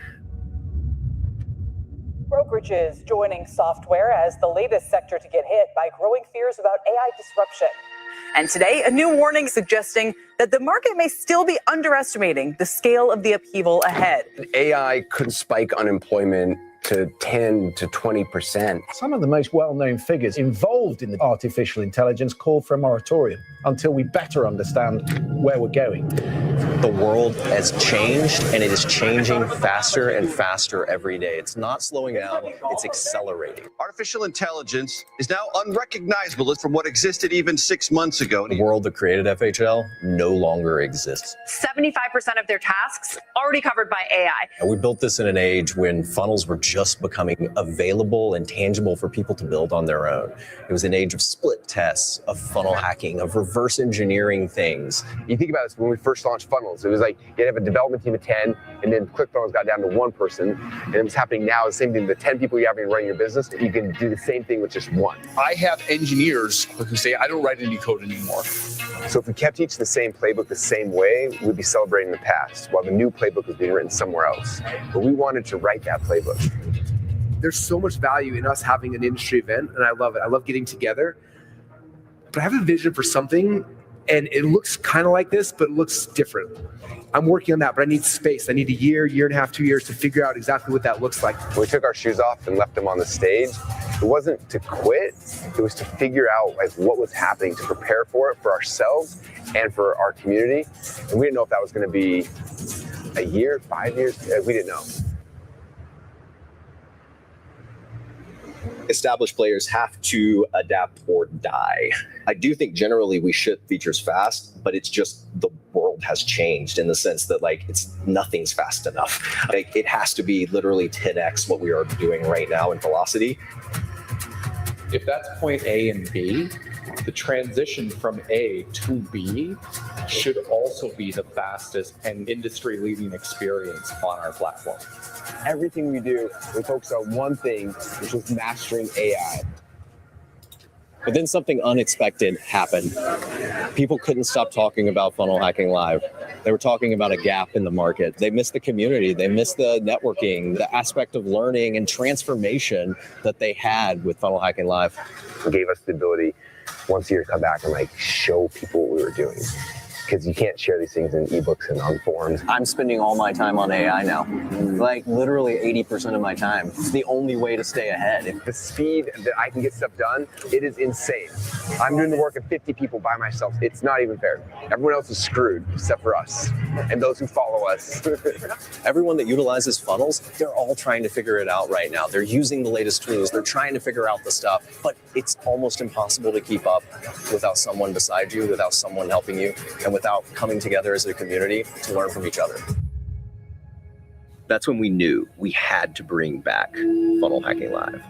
Brokerages joining software as the latest sector to get hit by growing fears about AI disruption. And today, a new warning suggesting that the market may still be underestimating the scale of the upheaval ahead. AI could spike unemployment to 10 to 20%. Some of the most well-known figures involved in the artificial intelligence call for a moratorium until we better understand where we're going. The world has changed, and it is changing faster and faster every day. It's not slowing down, it's accelerating. Artificial intelligence is now unrecognizable from what existed even 6 months ago. The world that created FHL no longer exists. 75% of their tasks already covered by AI. And we built this in an age when funnels were just becoming available and tangible for people to build on their own. It was an age of split tests, of funnel hacking, of reverse engineering things. You think about this, when we first launched funnels, it was like you'd have a development team of 10, and then ClickFunnels got down to one person. And what's happening now is the same thing. The 10 people you have running your business, you can do the same thing with just one. I have engineers who say, I don't write any code anymore. So if we kept teaching the same playbook the same way, we'd be celebrating the past, while the new playbook was being written somewhere else. But we wanted to write that playbook. There's so much value in us having an industry event, and I love it. I love getting together. But I have a vision for something, and it looks kind of like this, but it looks different. I'm working on that, but I need space. I need a year, year and a half, 2 years to figure out exactly what that looks like. When we took our shoes off and left them on the stage, it wasn't to quit, it was to figure out like what was happening, to prepare for it for ourselves and for our community. And we didn't know if that was going to be a year, 5 years, we didn't know. Established players have to adapt or die. I do think generally we ship features fast, but it's just the world has changed in the sense that like nothing's fast enough. Like it has to be literally 10x what we are doing right now in velocity. If that's point A and B, the transition from A to B should also be the fastest and industry-leading experience on our platform. Everything we do, we focus on one thing, which is mastering AI. But then something unexpected happened. People couldn't stop talking about Funnel Hacking Live. They were talking about a gap in the market. They missed the community. They missed the networking, the aspect of learning and transformation that they had with Funnel Hacking Live. It gave us the ability once a year to come back and like show people what we were doing. Because you can't share these things in ebooks and on forums. I'm spending all my time on AI now. Like literally 80% of my time. It's the only way to stay ahead. The speed that I can get stuff done, it is insane. I'm doing the work of 50 people by myself. It's not even fair. Everyone else is screwed except for us and those who follow us. Everyone that utilizes funnels, they're all trying to figure it out right now. They're using the latest tools. They're trying to figure out the stuff, but it's almost impossible to keep up without someone beside you, without someone helping you, and without coming together as a community to learn from each other. That's when we knew we had to bring back Funnel Hacking Live.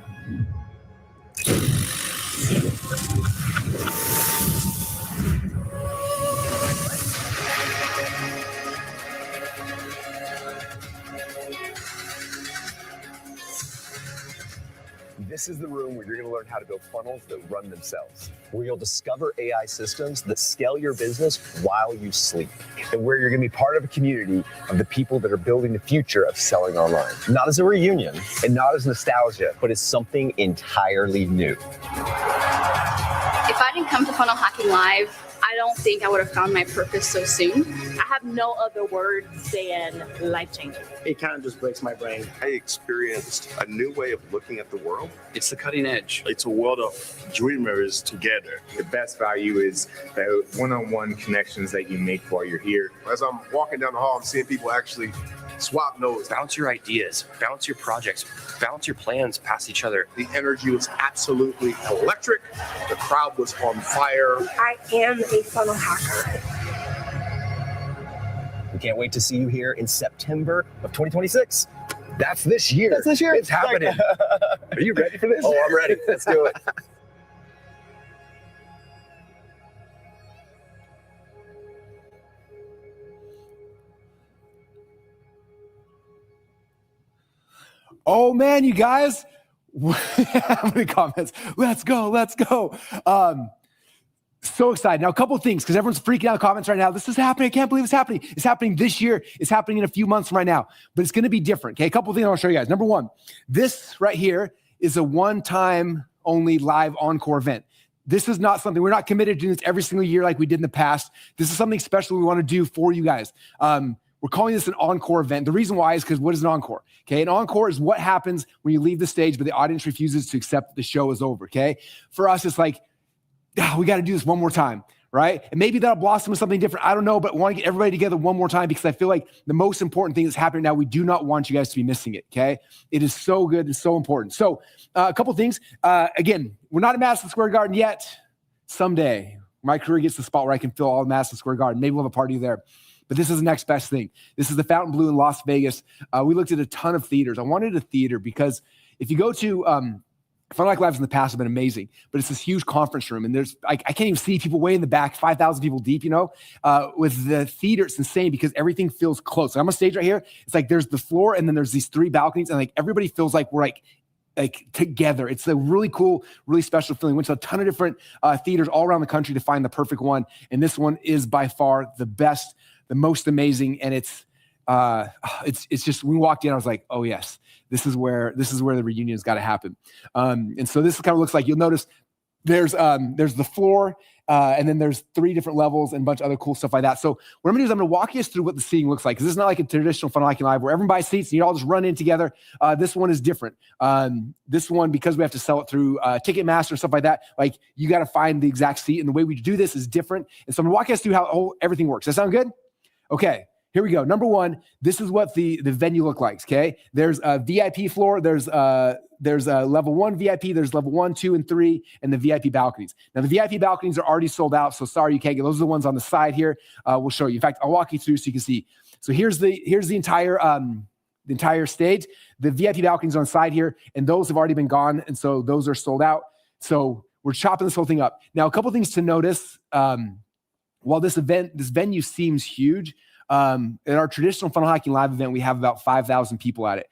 This is the room where you're going to learn how to build funnels that run themselves. Where you'll discover AI systems that scale your business while you sleep. And where you're going to be part of a community of the people that are building the future of selling online. Not as a reunion, and not as nostalgia, but as something entirely new. If I didn't come to Funnel Hacking Live, I don't think I would have found my purpose so soon. I have no other word than life-changing. It kind of just breaks my brain. I experienced a new way of looking at the world. It's the cutting edge. It's a world of dreamers together. The best value is the one-on-one connections that you make while you're here. As I'm walking down the hall, I'm seeing people actually swap notes. Bounce your ideas, bounce your projects, bounce your plans past each other. The energy was absolutely electric. The crowd was on fire. I am a funnel hacker. We can't wait to see you here in September of 2026. That's this year. That's this year. It's happening. Are you ready for this? Oh, I'm ready. Let's do it. Oh man, you guys, how many comments? Let's go. So excited. Now, a couple of things, because everyone's freaking out in the comments right now. This is happening. I can't believe it's happening. It's happening this year. It's happening in a few months from right now, but it's going to be different. Okay, a couple of things I want to show you guys. Number one, this right here is a one-time only live encore event. This is not something, we're not committed to doing this every single year like we did in the past. This is something special we want to do for you guys. We're calling this an encore event. The reason why is because what is an encore? Okay, an encore is what happens when you leave the stage, but the audience refuses to accept that the show is over, okay? For us, it's like, we got to do this one more time, right? And maybe that'll blossom into something different. I don't know, but I want to get everybody together one more time because I feel like the most important thing that's happening now, we do not want you guys to be missing it, okay? It is so good and so important. So a couple things. Again, we're not at Madison Square Garden yet. Someday, my career gets to the spot where I can fill all of Madison Square Garden. Maybe we'll have a party there. But this is the next best thing. This is the Fontainebleau in Las Vegas. We looked at a ton of theaters. I wanted a theater because if you go to Funnel Hack Lives in the past have been amazing, but it's this huge conference room, and there's I can't even see people way in the back, 5,000 people deep, you know? With the theater, it's insane because everything feels close. I'm on stage right here. It's like there's the floor, and then there's these 3 balconies, and like everybody feels like we're like together. It's a really cool, really special feeling. Went to a ton of different theaters all around the country to find the perfect one, and this one is by far the best, the most amazing, and it's just, when we walked in, I was like, oh yes, this is where the reunion's got to happen. And so this kind of looks like, you'll notice there's the floor, and then there's 3 different levels and a bunch of other cool stuff like that. So what I'm gonna do is I'm gonna walk you through what the seating looks like, because this is not like a traditional Funnel Hacking Live where everyone buys seats and you all just run in together. This one is different. This one, because we have to sell it through Ticketmaster and stuff like that, like you got to find the exact seat, and the way we do this is different. And so I'm gonna walk us through how everything works. Does that sound good? Okay. Here we go. Number one, this is what the venue looks like, okay? There's a VIP floor, there's a level 1 VIP, there's level 1, 2, and 3, and the VIP balconies. Now, the VIP balconies are already sold out, so sorry you can't get, those are the ones on the side here. We'll show you. In fact, I'll walk you through so you can see. So here's the entire stage. The VIP balconies are on the side here, and those have already been gone, and so those are sold out. So we're chopping this whole thing up. Now, a couple things to notice. While this venue seems huge, in our traditional Funnel Hacking Live event, we have about 5,000 people at it.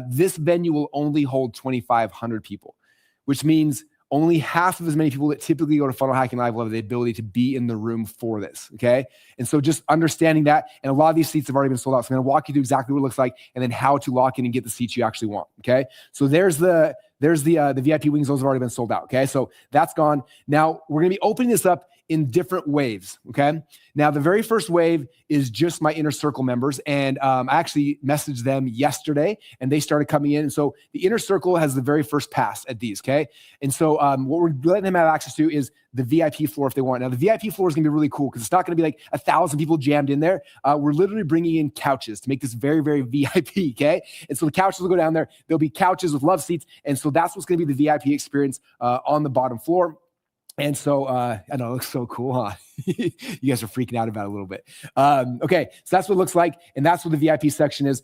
This venue will only hold 2,500 people, which means only half of as many people that typically go to Funnel Hacking Live will have the ability to be in the room for this, okay? And so just understanding that, and a lot of these seats have already been sold out, so I'm gonna walk you through exactly what it looks like and then how to lock in and get the seats you actually want, okay? So there's the VIP wings, those have already been sold out, okay? So that's gone. Now, we're gonna be opening this up in different waves, okay? Now, the very first wave is just my Inner Circle members, and I actually messaged them yesterday, and they started coming in. And so the Inner Circle has the very first pass at these, okay? And so what we're letting them have access to is the VIP floor if they want. Now, the VIP floor is gonna be really cool because it's not gonna be like 1,000 people jammed in there. We're literally bringing in couches to make this very, very VIP, okay? And so the couches will go down there. There'll be couches with love seats, and so that's what's gonna be the VIP experience on the bottom floor. And so, I know it looks so cool, huh? You guys are freaking out about it a little bit. Okay, so that's what it looks like, and that's what the VIP section is.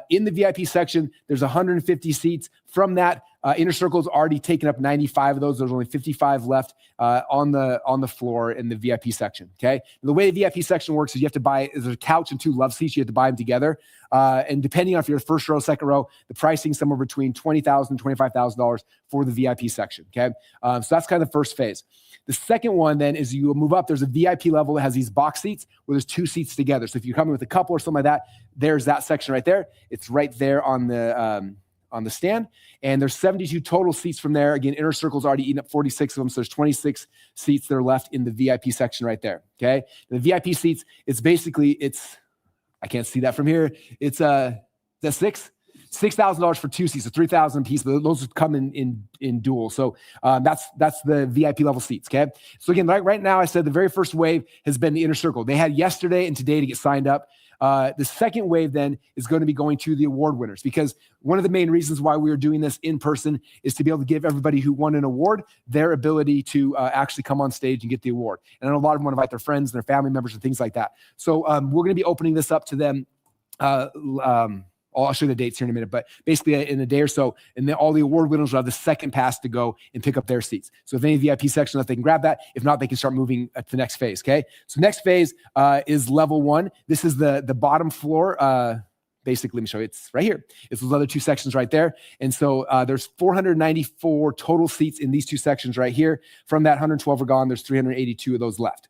In the VIP section, there's 150 seats. From that, Inner Circle's already taken up 95 of those. There's only 55 left on the floor in the VIP section, okay? The way the VIP section works is you have to buy, there's a couch and 2 love seats. You have to buy them together. And depending on if you're the first row, second row, the pricing is somewhere between $20,000 and $25,000 for the VIP section, okay? So that's kind of the first phase. The second one then is you move up. There's a VIP level that has these box seats where there's 2 seats together. So if you're coming with a couple or something like that, there's that section right there. It's right there on the stand. And there's 72 total seats from there. Again, Inner Circle's already eaten up 46 of them. So there's 26 seats that are left in the VIP section right there, okay? The VIP seats, I can't see that from here. It's $6,000 for 2 seats, so $3,000 a piece, but those would come in dual. So that's the VIP level seats, okay? So again, right now I said the very first wave has been the Inner Circle. They had yesterday and today to get signed up. The second wave then is going to be going to the award winners, because one of the main reasons why we are doing this in person is to be able to give everybody who won an award their ability to actually come on stage and get the award. And I know a lot of them want to invite their friends and their family members and things like that. So we're going to be opening this up to them. I'll show you the dates here in a minute, but basically in a day or so, and then all the award winners will have the second pass to go and pick up their seats. So if any VIP section left, they can grab that. If not, they can start moving to the next phase, okay? So next phase is level 1. This is the bottom floor basically, let me show you. It's right here. It's those other two sections right there. And so there's 494 total seats in these two sections right here. From that, 112 are gone. There's 382 of those left.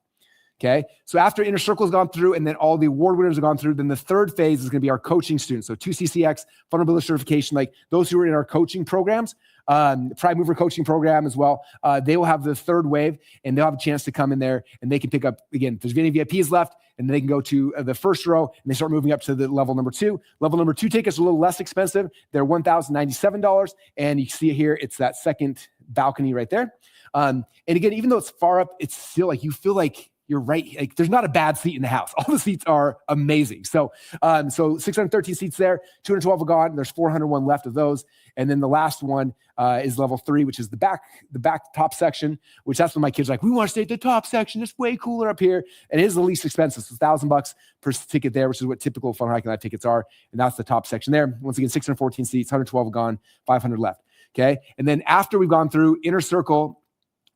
Okay, so after Inner Circle's gone through and then all the award winners have gone through, then the third phase is going to be our coaching students. So 2CCX, Funnel Builder certification, like those who are in our coaching programs, Prime Mover coaching program as well, they will have the third wave and they'll have a chance to come in there and they can pick up, again, if there's any VIPs left, and then they can go to the first row and they start moving up to the level number 2. Level number 2 tickets are a little less expensive. They're $1,097. And you see it here, it's that second balcony right there. And again, even though it's far up, it's still like, you feel like you're right. Like there's not a bad seat in the house. All the seats are amazing. So 613 seats there, 212 are gone. There's 401 left of those. And then the last one is level 3, which is the back top section, which that's when my kids are like, we want to stay at the top section. It's way cooler up here. And it is the least expensive. So $1,000 per ticket there, which is what typical Funnel Hacking Live tickets are. And that's the top section there. Once again, 614 seats, 112 are gone, 500 left. Okay. And then after we've gone through Inner Circle,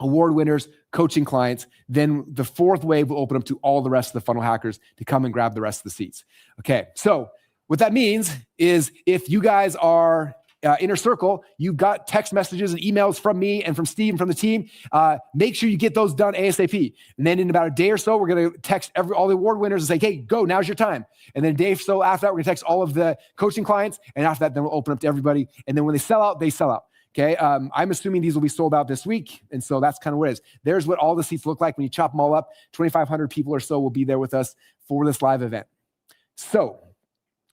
award winners, coaching clients, then the fourth wave will open up to all the rest of the funnel hackers to come and grab the rest of the seats. Okay, so what that means is if you guys are Inner Circle, you've got text messages and emails from me and from Steve and from the team. Make sure you get those done ASAP. And then in about a day or so, we're going to text all the award winners and say, hey, go, now's your time. And then a day or so after that, we're going to text all of the coaching clients. And after that, then we'll open up to everybody. And then when they sell out, they sell out. Okay, I'm assuming these will be sold out this week. And so that's kind of what it is. There's what all the seats look like when you chop them all up. 2,500 people or so will be there with us for this live event. So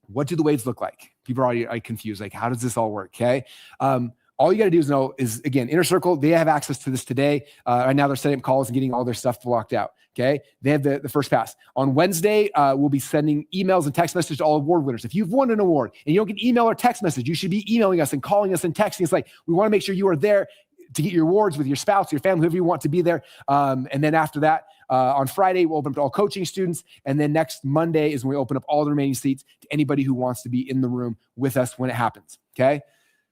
what do the waves look like? People are already confused. Like, how does this all work? Okay. All you got to do is know is, again, Inner Circle, they have access to this today. Right now they're setting up calls and getting all their stuff blocked out. Okay. They have the first pass. On Wednesday, we'll be sending emails and text messages to all award winners. If you've won an award and you don't get email or text message, you should be emailing us and calling us and texting. It's like, we want to make sure you are there to get your awards with your spouse, your family, whoever you want to be there. And then after that, on Friday, we'll open up to all coaching students. And then next Monday is when we open up all the remaining seats to anybody who wants to be in the room with us when it happens. Okay.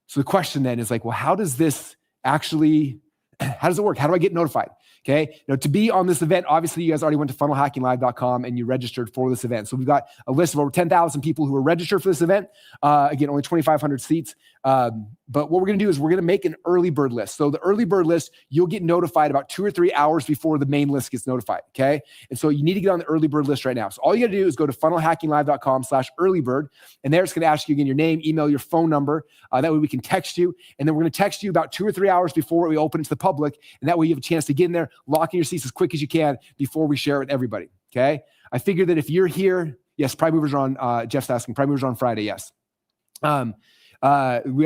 So the question then is like, well, how does this actually, how does it work? How do I get notified? Okay. Now, to be on this event, obviously you guys already went to funnelhackinglive.com and you registered for this event. So we've got a list of over 10,000 people who are registered for this event. Again, only 2,500 seats. But what we're going to do is we're going to make an early bird list. So the early bird list, you'll get notified about 2 or 3 hours before the main list gets notified. Okay. And so you need to get on the early bird list right now. So all you got to do is go to funnelhackinglive.com/earlybird. And there it's going to ask you again, your name, email, your phone number. That way we can text you. And then we're going to text you about 2 or 3 hours before we open it to the public. And that way you have a chance to get in there, lock in your seats as quick as you can before we share it with everybody. Okay. I figure that if you're here, yes, Prime Movers are on, Jeff's asking, Prime Movers are on Friday. Yes. We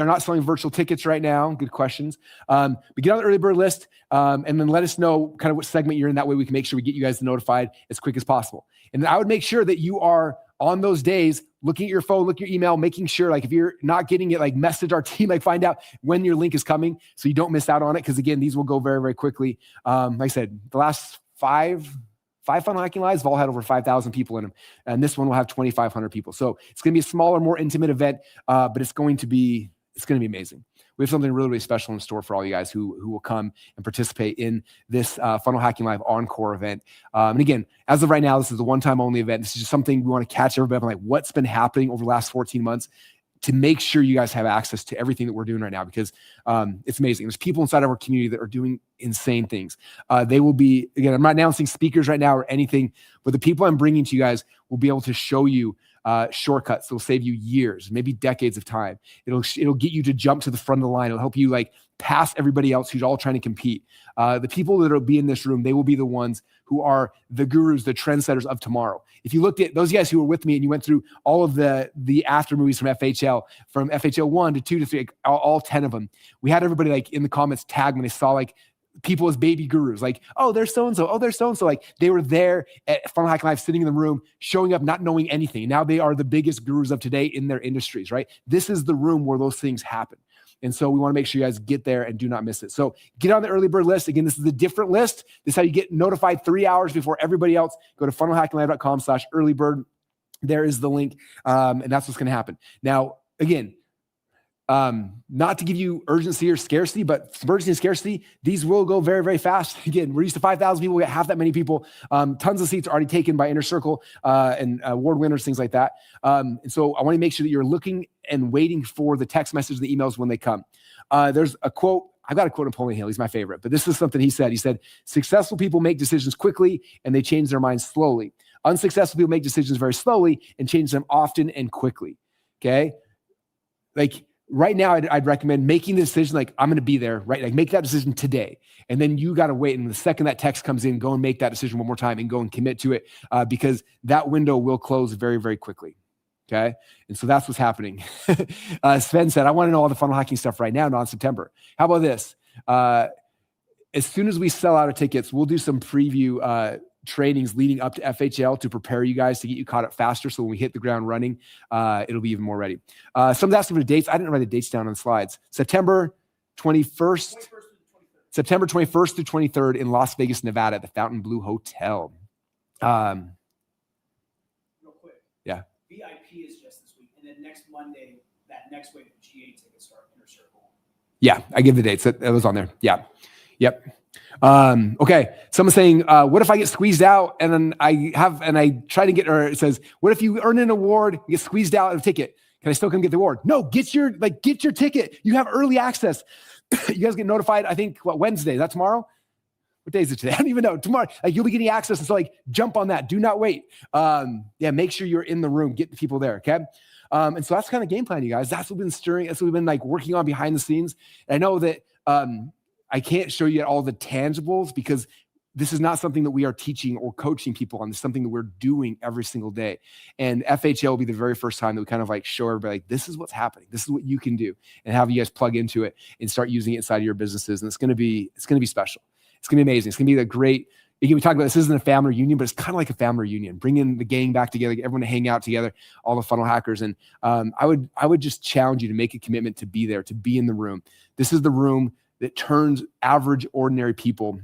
are not selling virtual tickets right now. Good questions. But get on the early bird list and then let us know kind of what segment you're in. That way we can make sure we get you guys notified as quick as possible. And I would make sure that you are on those days looking at your phone, looking at your email, making sure like if you're not getting it, like message our team, like find out when your link is coming so you don't miss out on it. Because again, these will go very, very quickly. Like I said, the last five Funnel Hacking Lives have all had over 5,000 people in them. And this one will have 2,500 people. So it's going to be a smaller, more intimate event, but it's going to be amazing. We have something really, really special in store for all you guys who will come and participate in this Funnel Hacking Live Encore event. And again, as of right now, this is a one-time only event. This is just something we want to catch everybody up on, like what's been happening over the last 14 months to make sure you guys have access to everything that we're doing right now, because it's amazing. There's people inside of our community that are doing insane things. They will be, again, I'm not announcing speakers right now or anything, but the people I'm bringing to you guys will be able to show you shortcuts that will save you years, maybe decades of time. It'll get you to jump to the front of the line. It'll help you like pass everybody else who's all trying to compete. The people that will be in this room, they will be the ones who are the gurus, the trendsetters of tomorrow. If you looked at those guys who were with me and you went through all of the after movies from FHL 1 to 2 to 3, all 10 of them, we had everybody like in the comments tag when they saw like people as baby gurus, like, oh, there's so-and-so, oh, there's so-and-so. Like they were there at Funnel Hacking Live, sitting in the room, showing up, not knowing anything. Now they are the biggest gurus of today in their industries, right? This is the room where those things happen. And so we want to make sure you guys get there and do not miss it. So get on the early bird list. Again, this is a different list. This is how you get notified 3 hours before everybody else. Go to funnelhackinglive.com/earlybird. There is the link. And that's what's going to happen. Now, again, not to give you urgency or scarcity, but emergency and scarcity, these will go very, very fast. Again, we're used to 5,000 people, we got half that many people. Tons of seats already taken by Inner Circle and award winners, things like that. And so I want to make sure that you're looking and waiting for the text message and the emails when they come. There's a quote. I've got a quote of Napoleon Hill. He's my favorite, but this is something he said. He said, successful people make decisions quickly and they change their minds slowly. Unsuccessful people make decisions very slowly and change them often and quickly. Okay. Like right now, I'd recommend making the decision, like I'm going to be there, right? Like make that decision today. And then you got to wait. And the second that text comes in, go and make that decision one more time and go and commit to it because that window will close very, very quickly. Okay. And so that's what's happening. Sven said, I want to know all the funnel hacking stuff right now, not in September. How about this? As soon as we sell out of tickets, we'll do some preview trainings leading up to FHL to prepare you guys to get you caught up faster. So when we hit the ground running, it'll be even more ready. Someone's asking for the dates. I didn't write the dates down on the slides. September 21st through 23rd in Las Vegas, Nevada, at the Fontainebleau Hotel. Real quick. Yeah. VIP is just this week. And then next Monday, that next wave of GA tickets start Inner Circle. Yeah, I give the dates. That was on there. Yeah. Yep. Okay. Someone's saying, what if I get squeezed out and then I try to get, or it says, what if you earn an award, you get squeezed out of a ticket? Can I still come get the award? No, get your ticket. You have early access. You guys get notified, I think, Wednesday? Is that tomorrow? What day is it today? I don't even know. Tomorrow, you'll be getting access. And so jump on that. Do not wait. Make sure you're in the room. Get the people there. Okay. And so that's kind of game plan, you guys. That's what we've been stirring. That's what we've been working on behind the scenes. And I know that I can't show you all the tangibles because this is not something that we are teaching or coaching people on. It's something that we're doing every single day. And FHL will be the very first time that we kind of show everybody, this is what's happening. This is what you can do, and have you guys plug into it and start using it inside of your businesses. And it's going to be special. It's going to be amazing. It's going to be great. Again, we talked about this isn't a family reunion, but it's kind of like a family reunion. Bringing the gang back together, get everyone to hang out together, all the funnel hackers. And I would just challenge you to make a commitment to be there, to be in the room. This is the room that turns average, ordinary people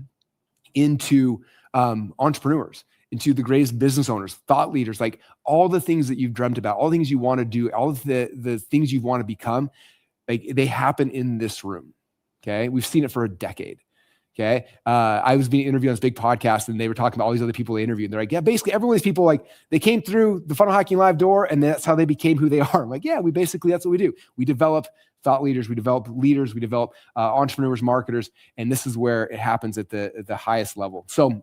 into entrepreneurs, into the greatest business owners, thought leaders, all the things that you've dreamt about, all the things you want to do, all of the things you want to become, they happen in this room. Okay. We've seen it for a decade. Okay. I was being interviewed on this big podcast and they were talking about all these other people they interviewed. And they're like, yeah, basically every one of these people, they came through the Funnel Hacking Live door and that's how they became who they are. I'm like, yeah, that's what we do. We develop thought leaders, we develop leaders, we develop entrepreneurs, marketers. And this is where it happens at the highest level. So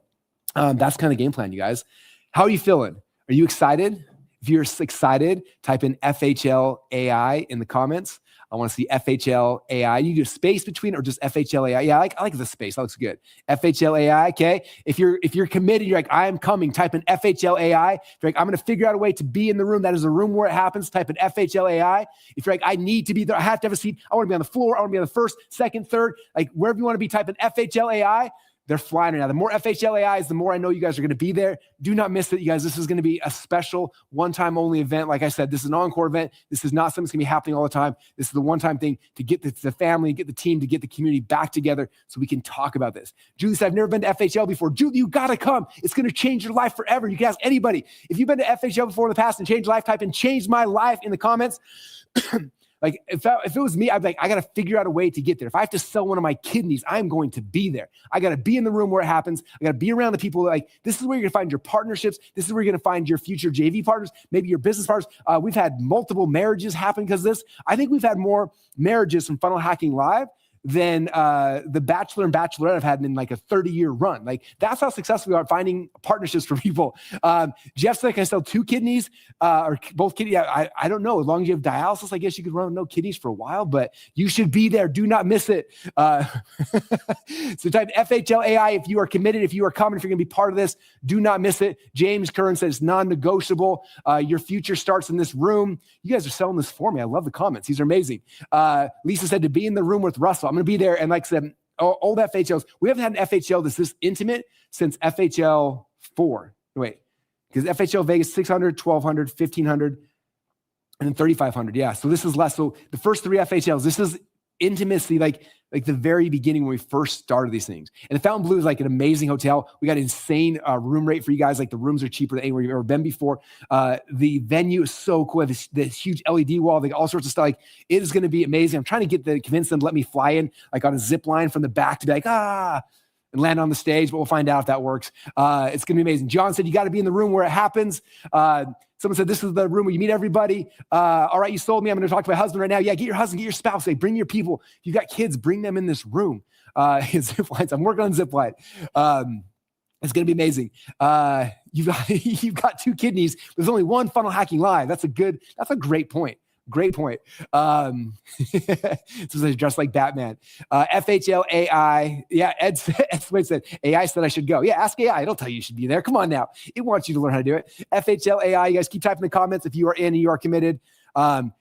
that's kind of game plan, you guys. How are you feeling? Are you excited? If you're excited, type in FHL AI in the comments. I want to see FHL AI. You do a space between or just FHL AI. Yeah, I like the space. That looks good. FHL AI. Okay. If you're committed, you're like, I am coming. Type in FHL AI. If you're like, I'm going to figure out a way to be in the room. That is a room where it happens. Type in FHL AI. If you're like, I need to be there. I have to have a seat. I want to be on the floor. I want to be on the first, second, third, wherever you want to be. Type in FHL AI. They're flying right now. The more FHL AIs, the more I know you guys are going to be there. Do not miss it, you guys. This is going to be a special one-time only event. Like I said, this is an encore event. This is not something that's going to be happening all the time. This is the one-time thing to get the family, get the team, to get the community back together so we can talk about this. Julie said, I've never been to FHL before. Julie, you got to come. It's going to change your life forever. You can ask anybody. If you've been to FHL before in the past and changed your life, type in change my life in the comments. If it was me, I'd be like, I got to figure out a way to get there. If I have to sell one of my kidneys, I'm going to be there. I got to be in the room where it happens. I got to be around the people this is where you're going to find your partnerships. This is where you're going to find your future JV partners, maybe your business partners. We've had multiple marriages happen because of this. I think we've had more marriages from Funnel Hacking Live than the Bachelor and Bachelorette have had in a 30-year run. That's how successful we are at finding partnerships for people. Jeff said, can I sell 2 kidneys or both kidneys? I don't know. As long as you have dialysis, I guess you could run no kidneys for a while, but you should be there. Do not miss it. So type FHL AI if you are committed, if you are coming, if you're going to be part of this. Do not miss it. James Curran says non-negotiable. Your future starts in this room. You guys are selling this for me. I love the comments. These are amazing. Lisa said to be in the room with Russell. I'm going to be there. And like I said, old FHLs, we haven't had an FHL that's this intimate since FHL 4. Wait, because FHL Vegas, 600, 1,200, 1,500, and then 3,500. Yeah, so this is less. So the first 3 FHLs, this is intimacy, like the very beginning when we first started these things. And the Fontainebleau is like an amazing hotel. We got an insane room rate for you guys. Like the rooms are cheaper than anywhere you've ever been before. The venue is so cool. This huge LED wall, like all sorts of stuff. Like it is going to be amazing. I'm trying to convince them to let me fly in like on a zip line from the back to be like, and land on the stage, but we'll find out if that works. It's going to be amazing. John said, you got to be in the room where it happens. Someone said, this is the room where you meet everybody. All right, you sold me. I'm going to talk to my husband right now. Yeah, get your husband, get your spouse. Hey, bring your people. If you've got kids, bring them in this room. Zip lines. I'm working on zip line. It's going to be amazing. You've got 2 kidneys. There's only one Funnel Hacking Live. That's a great point. Great point. So dressed like Batman. FHLAI. Yeah, Ed said, AI said I should go. Yeah, ask AI. It'll tell you should be there. Come on now. It wants you to learn how to do it. FHLAI. You guys keep typing in the comments if you are in and you are committed. Because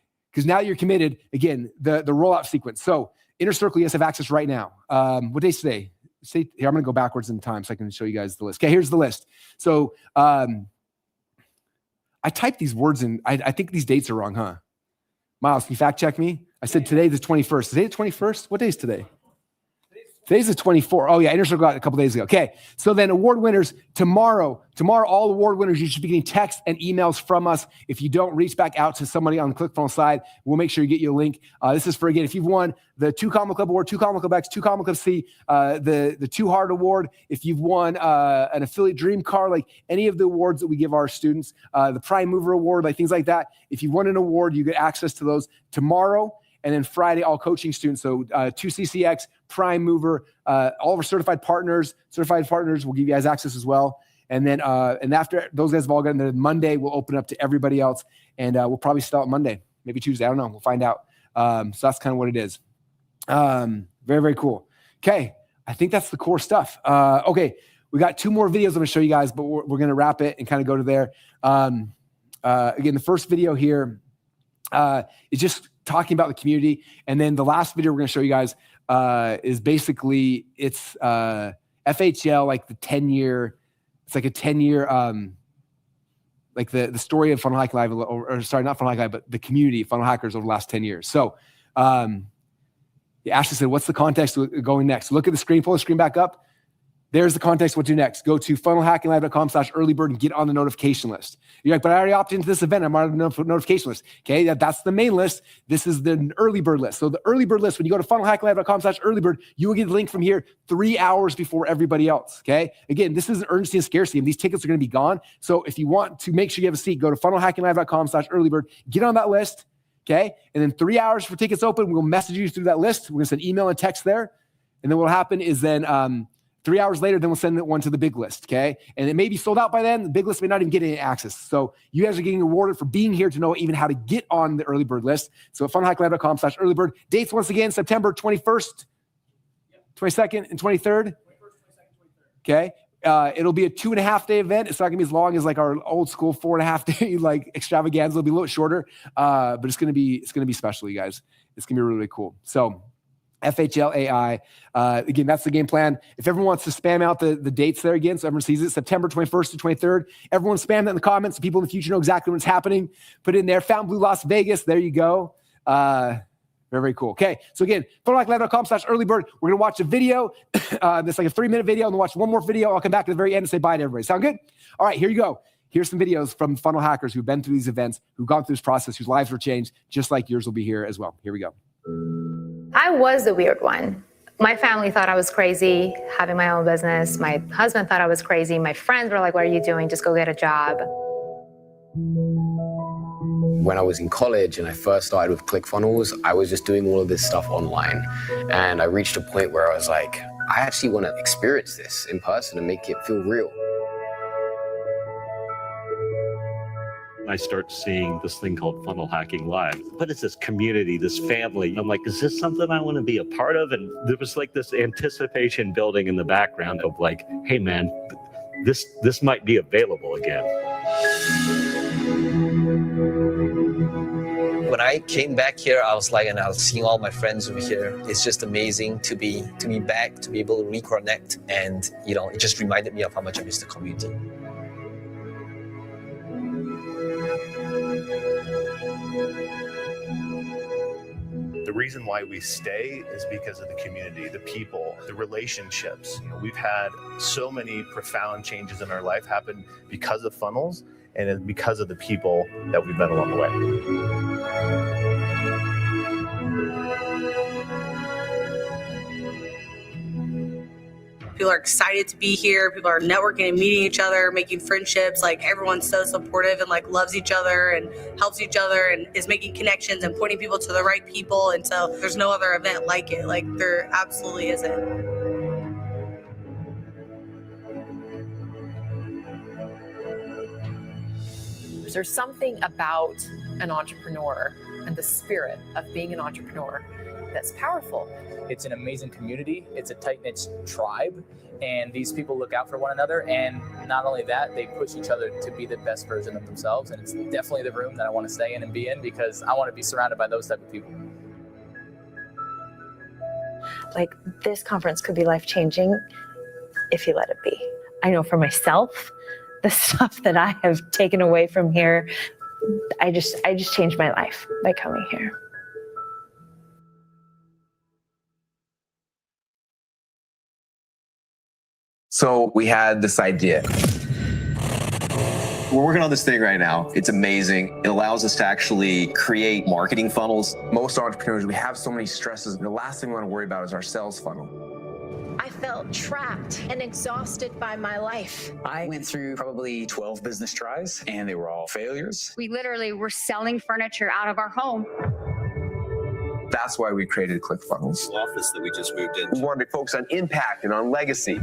now you're committed. Again, the rollout sequence. So Inner Circle, you guys have access right now. What day's today? Here, I'm going to go backwards in time so I can show you guys the list. Okay, here's the list. So I typed these words in. I think these dates are wrong, huh? Miles, can you fact check me? I said today the 21st. Today the 21st? What day is today? Today's the 24th. Oh yeah, Inner Circle got it a couple days ago. Okay, so then award winners tomorrow, all award winners, you should be getting texts and emails from us. If you don't, reach back out to somebody on the ClickFunnels side. We'll make sure you get you a link. This is for, again, if you've won the 2 Comma Club Award, 2 Comma Club X, 2 Comma Club C, the 2 Hard Award, if you've won an Affiliate Dream Car, like any of the awards that we give our students, the Prime Mover Award, like things like that. If you won an award, you get access to those tomorrow. And then Friday, all coaching students. So 2 CCX, Prime Mover, all of our certified partners will give you guys access as well. And then and after those guys have all gotten there, Monday we'll open up to everybody else. And we'll probably start Monday, maybe Tuesday. I don't know. We'll find out. So that's kind of what it is. Very, very cool. Okay. I think that's the core stuff. Okay. We got 2 more videos I'm going to show you guys, but we're going to wrap it and kind of go to there. Again, the first video here is just talking about the community. And then the last video we're going to show you guys is basically it's FHL, like the 10-year, it's like a 10-year, like the story of Funnel Hacking Live, or sorry, not Funnel Hacking Live, but the community of Funnel Hackers over the last 10 years. So Ashley said, what's the context going next? Look at the screen, pull the screen back up. There's the context. What to do next? Go to funnelhackinglive.com/earlybird and get on the notification list. You're like, but I already opted into this event. I'm on the notification list. Okay, that's the main list. This is the early bird list. So the early bird list, when you go to funnelhackinglive.com/earlybird, you will get the link from here 3 hours before everybody else. Okay, again, this is an urgency and scarcity, and these tickets are going to be gone. So if you want to make sure you have a seat, go to funnelhackinglive.com/earlybird, get on that list. Okay, and then 3 hours for tickets open, we'll message you through that list. We're going to send email and text there, and then what will happen is then 3 hours later, then we'll send one to the big list, okay? And it may be sold out by then. The big list may not even get any access. So you guys are getting rewarded for being here to know even how to get on the early bird list. So at funnelhackinglive.com/earlybird. Dates once again, September 21st, 22nd, and 23rd. Okay. It'll be a 2.5-day event. It's not gonna be as long as like our old school 4.5-day like extravaganza. It'll be a little shorter, but it's gonna be special, you guys. It's gonna be really, really cool. So FHLAI. Again, that's the game plan. If everyone wants to spam out the dates there again, so everyone sees it, September 21st to 23rd. Everyone spam that in the comments so people in the future know exactly what's happening. Put it in there. Fontainebleau, Las Vegas. There you go. Very, very cool. Okay, so again, funnelhackinglive.com/earlybird. We're going to watch a video. That's like a 3-minute video, and then watch one more video. I'll come back to the very end and say bye to everybody. Sound good? All right, here you go. Here's some videos from funnel hackers who've been through these events, who've gone through this process, whose lives were changed, just like yours will be here as well. Here we go. I was the weird one. My family thought I was crazy having my own business. My husband thought I was crazy. My friends were like, what are you doing? Just go get a job. When I was in college and I first started with ClickFunnels, I was just doing all of this stuff online. And I reached a point where I was like, I actually want to experience this in person and make it feel real. I start seeing this thing called Funnel Hacking Live. What is this community, this family? I'm like, is this something I want to be a part of? And there was like this anticipation building in the background of like, hey man, this might be available again. When I came back here, I was like, and I was seeing all my friends over here. It's just amazing to be back, to be able to reconnect. And, you know, it just reminded me of how much I miss the community. The The reason why we stay is because of the community, the people, the relationships. We've had so many profound changes in our life happen because of funnels and because of the people that we've met along the way. People are excited to be here. People are networking and meeting each other, making friendships. Like, everyone's so supportive and like loves each other and helps each other and is making connections and pointing people to the right people. And so there's no other event like it. Like, there absolutely isn't. There's something about an entrepreneur and the spirit of being an entrepreneur that's powerful. It's an amazing community. It's a tight-knit tribe, and these people look out for one another. And not only that, they push each other to be the best version of themselves. And it's definitely the room that I want to stay in and be in, because I want to be surrounded by those type of people. Like, this conference could be life-changing if you let it be. I know for myself, the stuff that I have taken away from here, I just changed my life by coming here. So we had this idea. We're working on this thing right now. It's amazing. It allows us to actually create marketing funnels. Most entrepreneurs, we have so many stresses. The last thing we want to worry about is our sales funnel. I felt trapped and exhausted by my life. I went through probably 12 business tries, and they were all failures. We literally were selling furniture out of our home. That's why we created ClickFunnels. The office that we just moved into. We wanted to focus on impact and on legacy.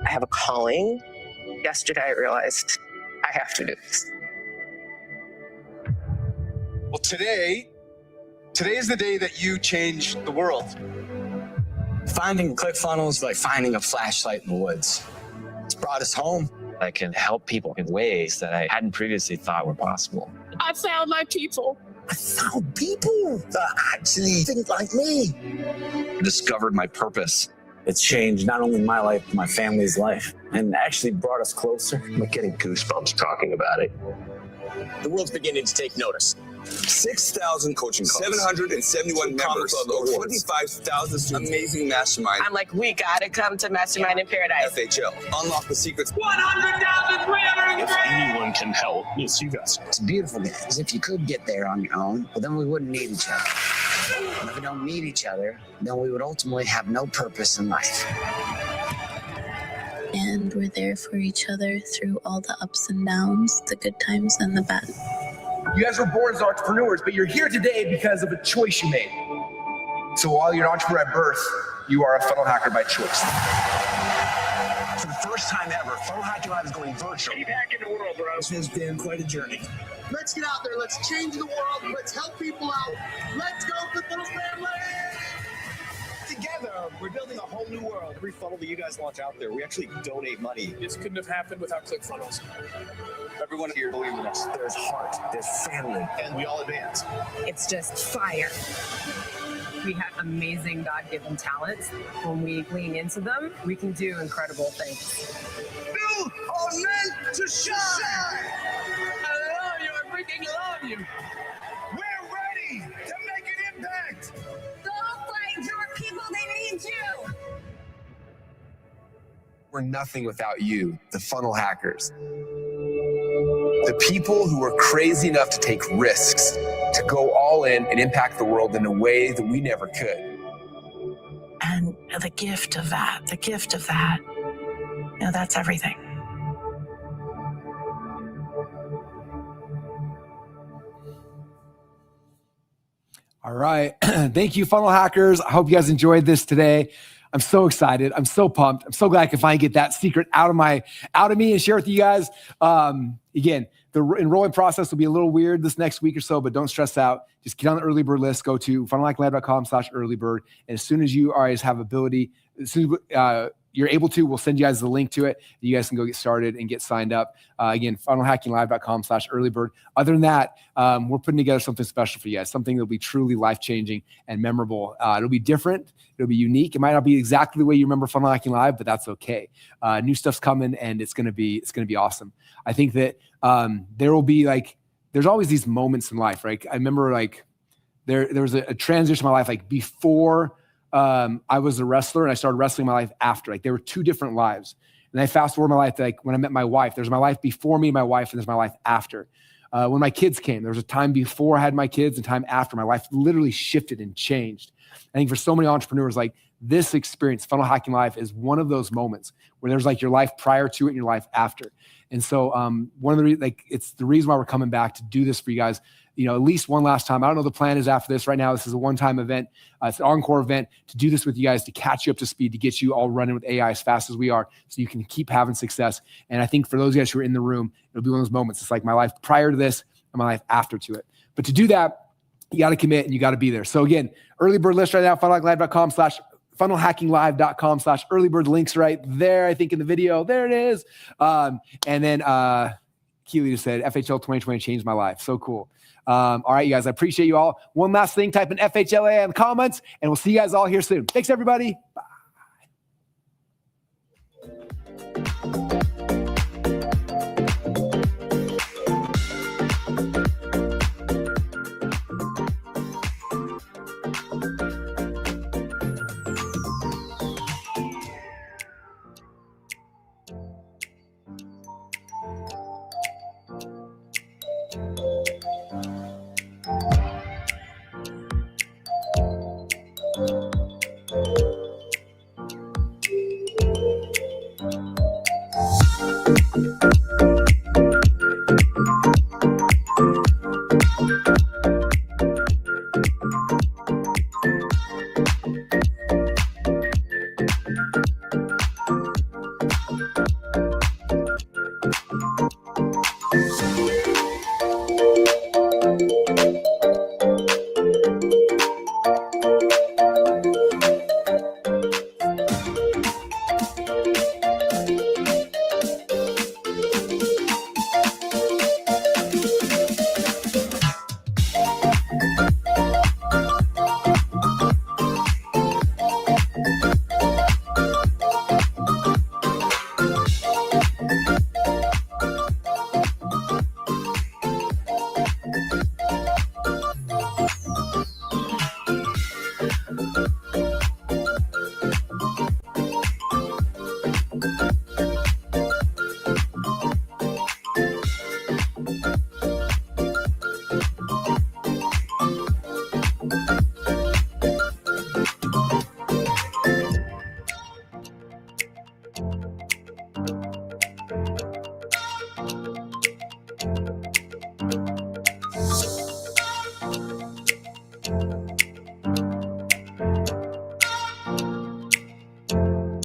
I have a calling. Yesterday, I realized I have to do this. Well, today is the day that you change the world. Finding ClickFunnels is like finding a flashlight in the woods. It's brought us home. I can help people in ways that I hadn't previously thought were possible. I found my people. I found people that actually think like me. I discovered my purpose. It's changed not only my life, but my family's life, and actually brought us closer. I'm getting goosebumps talking about it. The world's beginning to take notice. 6,000 coaching calls, 771 members, over 45,000 students. Amazing mastermind. I'm like, we gotta come to Mastermind in Paradise. FHL. Unlock the secrets. 100,300. If anyone can help, it's you guys. It's beautiful, because if you could get there on your own, well, then we wouldn't need each other. And if we don't need each other, then we would ultimately have no purpose in life. And we're there for each other through all the ups and downs, the good times and the bad. You guys were born as entrepreneurs, but you're here today because of a choice you made. So while you're an entrepreneur at birth, you are a funnel hacker by choice. For the first time ever, Funnel Hacking Live is going virtual. Keep hacking the world, bro. This has been quite a journey. Let's get out there. Let's change the world. Let's help people out. Let's go, ClickFunnels family! Together, we're building a whole new world. Every funnel that you guys launch out there, we actually donate money. This couldn't have happened without ClickFunnels. Everyone here believes in us. There's heart, there's family, and we all advance. It's just fire. We have amazing God-given talents. When we lean into them, we can do incredible things. You are meant to shine! I love you. I freaking love you. We're ready to make an impact! Go find your people, they need you! We're nothing without you, the funnel hackers. The people who are crazy enough to take risks, to go all in and impact the world in a way that we never could. And the gift of that, that's everything. All right. Thank you, funnel hackers. I hope you guys enjoyed this today. I'm so excited. I'm so pumped. I'm so glad I can finally get that secret out of me and share it with you guys. Again, the enrolling process will be a little weird this next week or so, but don't stress out. Just get on the early bird list. Go to funnelhackinglive.com/earlybird. And as soon as you guys have ability, as soon as you're able to, we'll send you guys the link to it. You guys can go get started and get signed up. Again, funnelhackinglive.com/earlybird. Other than that, we're putting together something special for you guys, something that'll be truly life-changing and memorable. It'll be different. It'll be unique. It might not be exactly the way you remember Funnel Hacking Live, but that's okay. New stuff's coming, and it's gonna be awesome. I think that there will be there's always these moments in life, right? I remember there was a transition in my life, like before I was a wrestler and I started wrestling my life after. Like there were two different lives. And I fast forward my life, like when I met my wife, there's my life before me and my wife, and there's my life after. When my kids came, there was a time before I had my kids and time after. My life literally shifted and changed. I think for so many entrepreneurs, like this experience, Funnel Hacking Live, is one of those moments where there's like your life prior to it and your life after. And so one of the it's the reason why we're coming back to do this for you guys, you know, at least one last time. I don't know the plan is after this. Right now, this is a one-time event. It's an encore event to do this with you guys, to catch you up to speed, to get you all running with AI as fast as we are, so you can keep having success. And I think for those guys who are in the room, it'll be one of those moments. It's like my life prior to this and my life after to it. But to do that, you got to commit and you got to be there. So again, early bird list right now, funnelhackinglive.com/funnelhackinglive.com/early bird. Links right there, I think, in the video. There it is. And then Keely just said, FHL 2020 changed my life. So cool. All right, you guys, I appreciate you all. One last thing, type in FHLA in the comments, and we'll see you guys all here soon. Thanks, everybody. Bye. you.